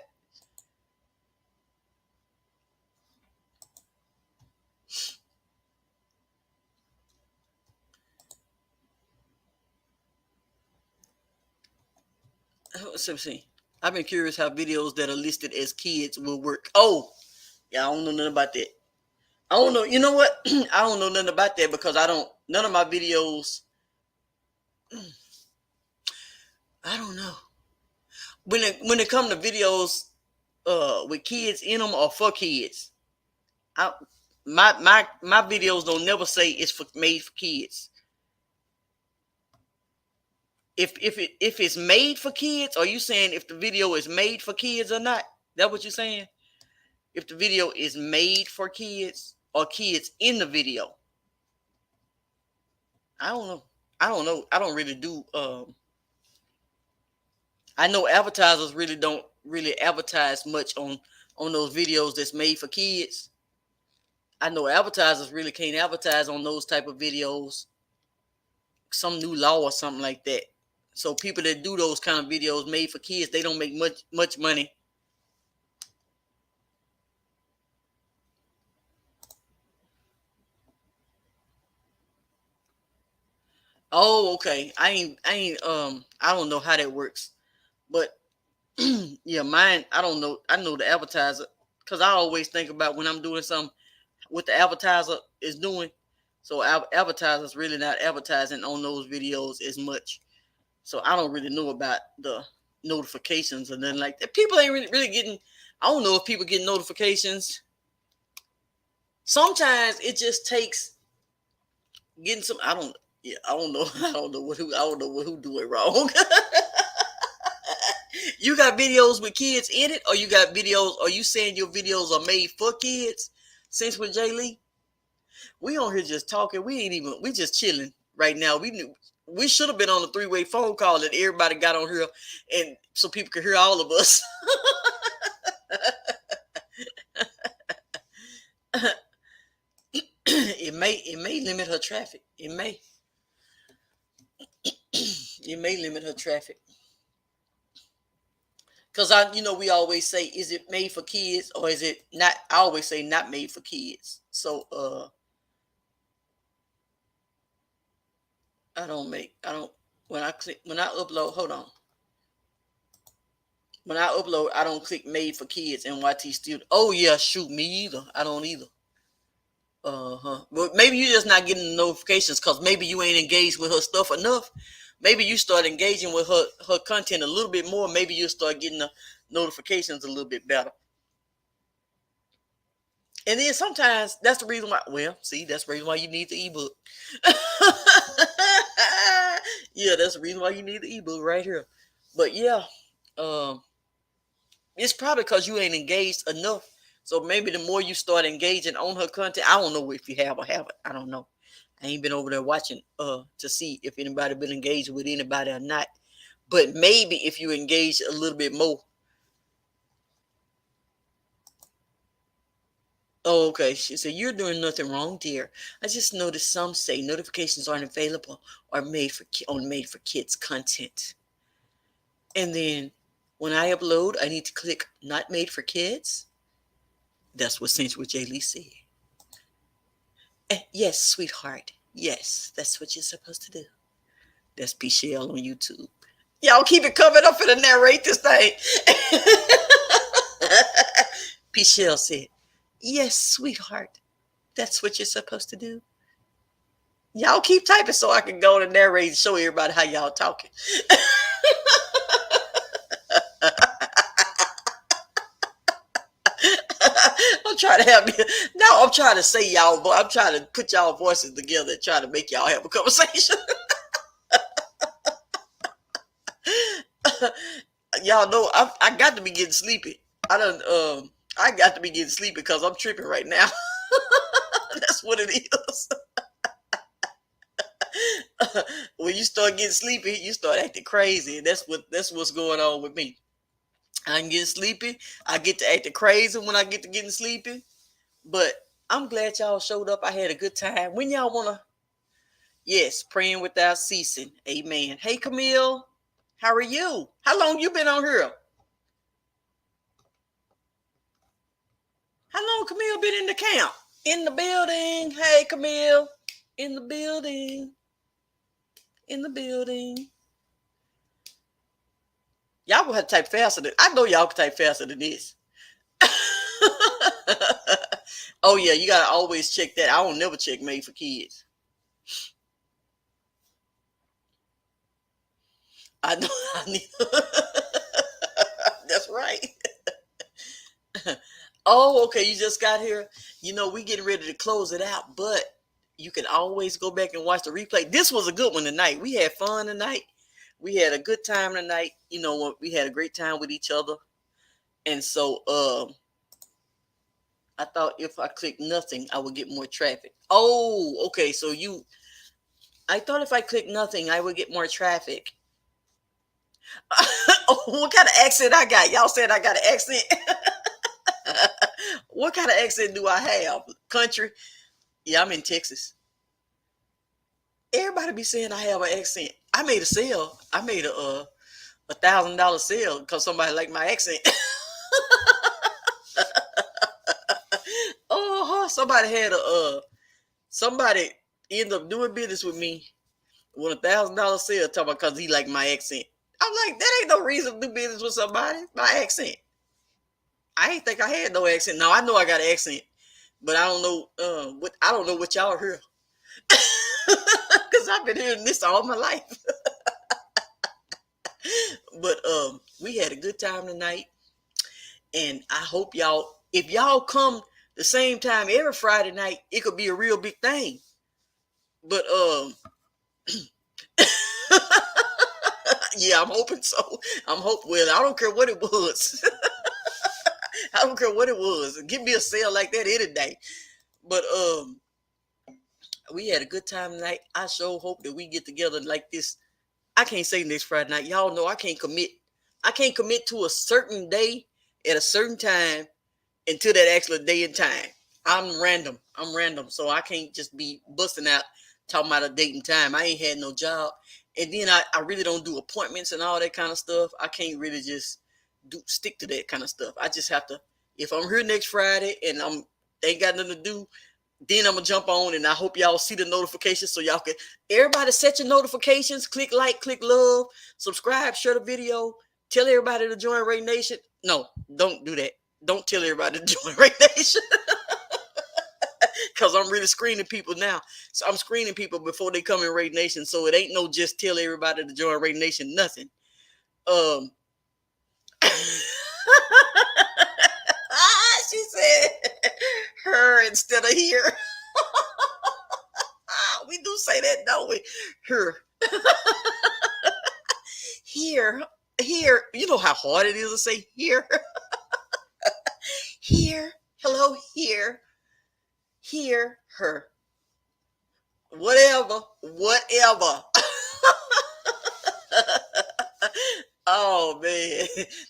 Let's see. I've been curious how videos that are listed as kids will work. Oh, yeah, I don't know nothing about that. I don't know. You know what? I don't know nothing about that because none of my videos. I don't know. When it comes to videos with kids in them or for kids, I, my videos don't never say it's made for kids. If it's made for kids, are you saying if the video is made for kids or not? That what you're saying? If the video is made for kids or kids in the video? I don't know. I don't know. I don't really do. I know advertisers really don't really advertise much on those videos that's made for kids. I know advertisers really can't advertise on those type of videos. Some new law or something like that. So people that do those kind of videos made for kids, they don't make much money. Oh, okay. I don't know how that works, but yeah, mine. I don't know. I know the advertiser because I always think about when I'm doing something what the advertiser is doing. So our advertisers really not advertising on those videos as much. So I don't really know about the notifications and then like that. People ain't really getting. I don't know if people get notifications. Sometimes it just takes getting some. I don't. Yeah, I don't know. I don't know what who. I don't know what who do it wrong. You got videos with kids in it, or you got videos? Are you saying your videos are made for kids? Since with Jay Lee, we on here just talking. We ain't even. We just chilling right now. We knew we should have been on a three-way phone call that everybody got on here, and so people could hear all of us. It may limit her traffic. It may limit her traffic. Cause we always say, is it made for kids or is it not? I always say not made for kids. So I don't when I upload. Hold on. When I upload, I don't click made for kids and YT Studio. Oh yeah, shoot me either. I don't either. Uh-huh. But maybe you're just not getting the notifications because maybe you ain't engaged with her stuff enough. Maybe you start engaging with her content a little bit more. Maybe you'll start getting the notifications a little bit better. And then sometimes that's the reason why. Well, see, that's the reason why you need the ebook. Yeah, that's the reason why you need the ebook right here. But yeah, um, it's probably because you ain't engaged enough. So maybe the more you start engaging on her content, I don't know if you have or haven't. I don't know. I ain't been over there watching to see if anybody been engaged with anybody or not. But maybe if you engage a little bit more. Oh, okay. She said, "You're doing nothing wrong, dear. I just noticed some say notifications aren't available or made for kids content. And then when I upload, I need to click not made for kids." That's what Central J. Lee said. Yes, sweetheart. Yes, that's what you're supposed to do. That's P. Shell on YouTube. Y'all keep it coming up for the narrate this thing. P. Shell said, "Yes, sweetheart. That's what you're supposed to do." Y'all keep typing so I can go to narrate and show everybody how y'all talking. I'm trying to have no. I'm trying to say y'all. I'm trying to put y'all voices together and try to make y'all have a conversation. Y'all know I got to be getting sleepy. I got to be getting sleepy because I'm tripping right now. That's what it is. When you start getting sleepy, you start acting crazy. That's what's going on with me. I'm getting sleepy. I get to acting crazy when I get to getting sleepy. But I'm glad y'all showed up. I had a good time. When y'all wanna, yes, praying without ceasing. Amen. Hey Camille, how are you? How long you been on here? How long Camille been in the camp? In the building. Hey Camille. In the building. In the building. Y'all gonna have to type faster than I know y'all can type faster than this. Oh yeah, you gotta always check that. I don't never check made for kids. I know I need that's right. Oh, okay. You just got here. We getting ready to close it out, but you can always go back and watch the replay. This was a good one tonight. We had fun tonight. We had a good time tonight. We had a great time with each other. And so I thought if I click nothing, I would get more traffic. Oh, okay. So I thought if I click nothing, I would get more traffic. Oh, what kind of accent I got? Y'all said I got an accent. What kind of accent do I have? Country? Yeah, I'm in Texas. Everybody be saying I have an accent. I made a sale. I made $1,000 sale because somebody liked my accent. Oh, somebody ended up doing business with me When $1,000 sale talking about because he like my accent. I'm like, that ain't no reason to do business with somebody. My accent. I ain't think I had no accent. Now I know I got an accent, but I don't know what I don't know what y'all hear. Because I've been hearing this all my life. But we had a good time tonight. And I hope y'all, if y'all come the same time every Friday night, it could be a real big thing. But yeah, I'm hoping so. I'm hoping. Well, I don't care what it was. I don't care what it was. Give me a sale like that any day. But we had a good time tonight. I sure hope that we get together like this. I can't say next Friday night. Y'all know I can't commit. I can't commit to a certain day at a certain time until that actual day and time. I'm random. I'm random. So I can't just be busting out talking about a date and time. I ain't had no job. And then I really don't do appointments and all that kind of stuff. I can't really just stick to that kind of stuff. I just have to, if I'm here next Friday and ain't got nothing to do, then I'm gonna jump on, and I hope y'all see the notifications so y'all can everybody set your notifications, click like, click love, subscribe, share the video, tell everybody to join RAE Nation. No, don't do that. Don't tell everybody to join RAE Nation. Because I'm really screening people now. So I'm screening people before they come in RAE Nation. So it ain't no just tell everybody to join RAE Nation, nothing. She said her instead of here. We do say that, don't we? Her. Here. Here. You know how hard it is to say here? Here. Hello, here. Here. Her. Whatever. Whatever. Oh, man.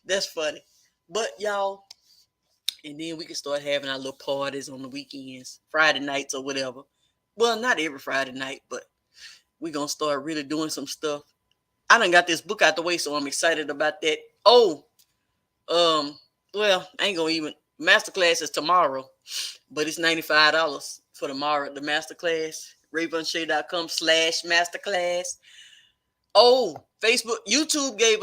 That's funny. But, y'all, and then we can start having our little parties on the weekends, Friday nights or whatever. Well, not every Friday night, but we're going to start really doing some stuff. I done got this book out the way, so I'm excited about that. Oh, well, I ain't going to even, Masterclass is tomorrow, but it's $95 for tomorrow, the Masterclass, Raevonshae.com/Masterclass. Oh, Facebook, YouTube gave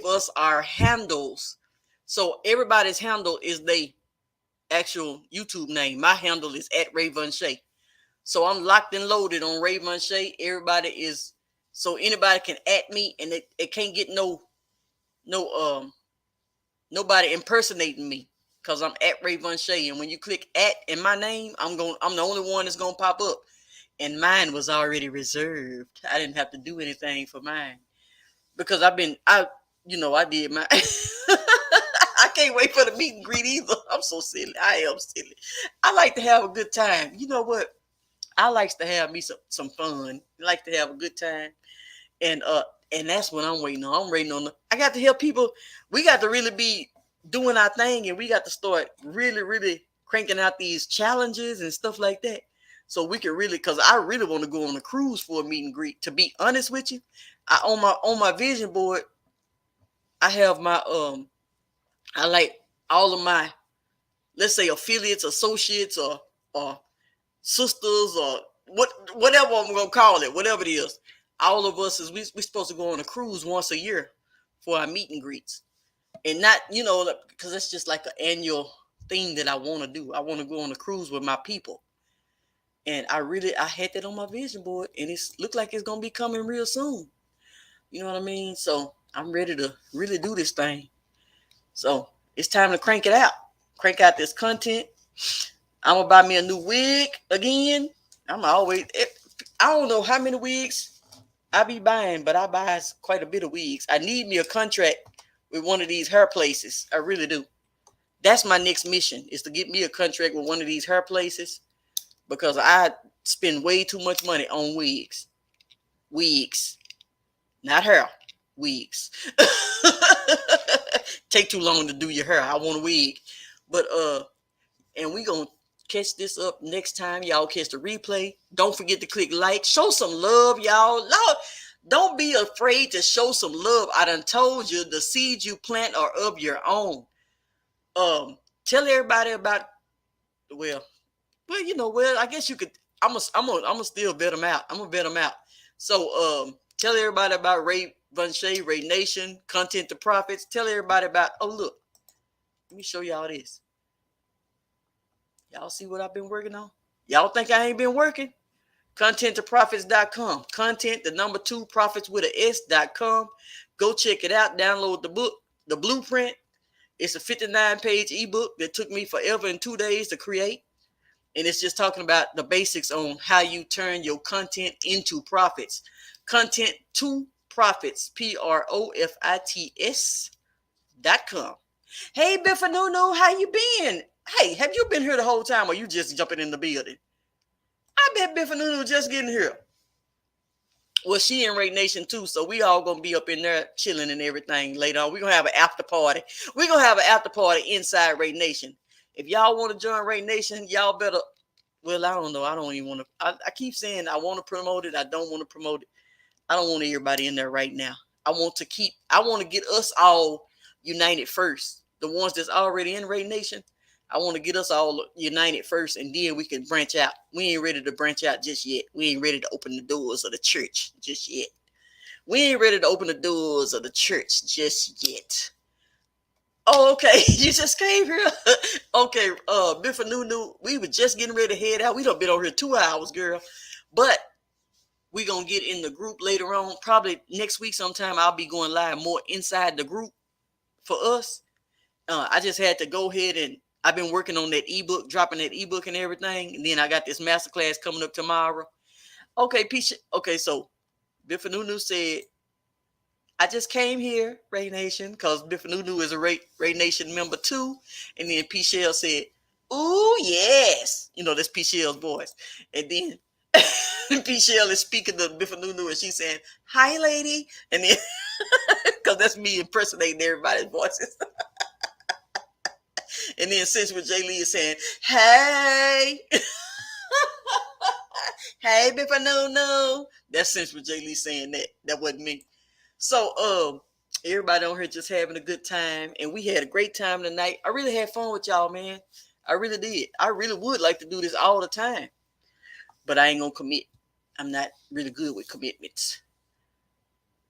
us our handles. So everybody's handle is the actual YouTube name. My handle is at Raevonshae. So I'm locked and loaded on Raevonshae. Everybody is, so anybody can at me, and it can't get nobody impersonating me, because I'm at Raevonshae. And when you click at in my name, I'm the only one that's gonna pop up. And mine was already reserved. I didn't have to do anything for mine because I did my. I can't wait for the meet and greet either. I'm so silly. I am silly. I like to have a good time. You know what? I likes to have me some fun. I like to have a good time. And that's what I'm waiting on. I'm waiting on I got to help people. We got to really be doing our thing, and we got to start really, really cranking out these challenges and stuff like that. So we can really, because I really want to go on a cruise for a meet and greet. To be honest with you, on my vision board, I have my I like all of my, let's say, affiliates, associates, or sisters, or whatever I'm gonna call it, whatever it is. All of us we supposed to go on a cruise once a year for our meet and greets, and not because it's just like an annual thing that I want to do. I want to go on a cruise with my people, and I had that on my vision board, and it's looked like it's gonna be coming real soon. You know what I mean? So I'm ready to really do this thing. So it's time to crank it out. Crank out this content. I'm gonna buy me a new wig again. I don't know how many wigs I be buying, but I buy quite a bit of wigs. I need me a contract with one of these hair places. I really do. That's my next mission, is to get me a contract with one of these hair places, because I spend way too much money on wigs. Wigs. Not hair. Wigs. Take too long to do your hair. I want a wig. But and we gonna catch this up next time. Y'all catch the replay. Don't forget to click like. Show some love, y'all. Lord, don't be afraid to show some love. I done told you the seeds you plant are of your own. Tell everybody about, well, I guess you could. I'm gonna still vet them out. I'm gonna vet them out. So tell everybody about Raevonshae, Rae Nation, Content to Profits. Tell everybody about, oh look, let me show y'all this. Y'all see what I've been working on? Y'all think I ain't been working? ContentToProfits.com. Content, the number 2, profits with a S.com. Go check it out. Download the book, the blueprint. It's a 59-page ebook that took me forever and 2 days to create. And it's just talking about the basics on how you turn your content into profits. Content to Profits, PROFITS.com. Hey, Bifanuno, how you been? Hey, have you been here the whole time or you just jumping in the building? I bet Bifanuno just getting here. Well, she in Rae Nation too, so we all gonna be up in there chilling and everything later on. We're gonna have an after party. We're gonna have an after party inside Rae Nation. If y'all want to join Rae Nation, y'all better. Well, I don't know. I don't even want to. I keep saying I want to promote it. I don't want to promote it. I don't want everybody in there right now. I want to get us all united first. The ones that's already in Rae Nation, I want to get us all united first, and then we can branch out. We ain't ready to branch out just yet. We ain't ready to open the doors of the church just yet. We ain't ready to open the doors of the church just yet. Oh, okay. You just came here. Okay, Bifanunu, we were just getting ready to head out. We done been over here 2 hours, girl. But we gonna get in the group later on. Probably next week sometime I'll be going live more inside the group for us. I just had to go ahead and I've been working on that ebook, dropping that ebook and everything. And then I got this masterclass coming up tomorrow. Okay, Peach. Okay, so Bifanunu said, I just came here, Rae Nation, because Bifanunu is a Rae Nation member too. And then Pichelle said, ooh, yes. You know, that's Pichelle's voice. And then Pichelle is speaking to Bifanunu and she's saying, hi, lady. And then, because that's me impersonating everybody's voices. And then since with Jay Lee is saying, hey. Hey, Bifanunu. That's since with Jay Lee saying that. That wasn't me. So, everybody on here just having a good time. And we had a great time tonight. I really had fun with y'all, man. I really did. I really would like to do this all the time. But I ain't going to commit. I'm not really good with commitments.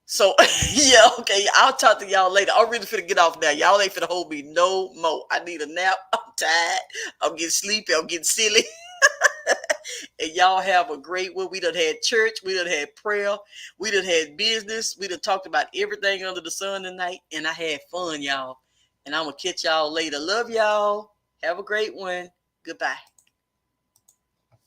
So, yeah, okay. I'll talk to y'all later. I'm really finna get off now. Y'all ain't finna hold me no more. I need a nap. I'm tired. I'm getting sleepy. I'm getting silly. And y'all have a great one. We done had church. We done had prayer. We done had business. We done talked about everything under the sun tonight. And I had fun, y'all. And I'm going to catch y'all later. Love y'all. Have a great one. Goodbye.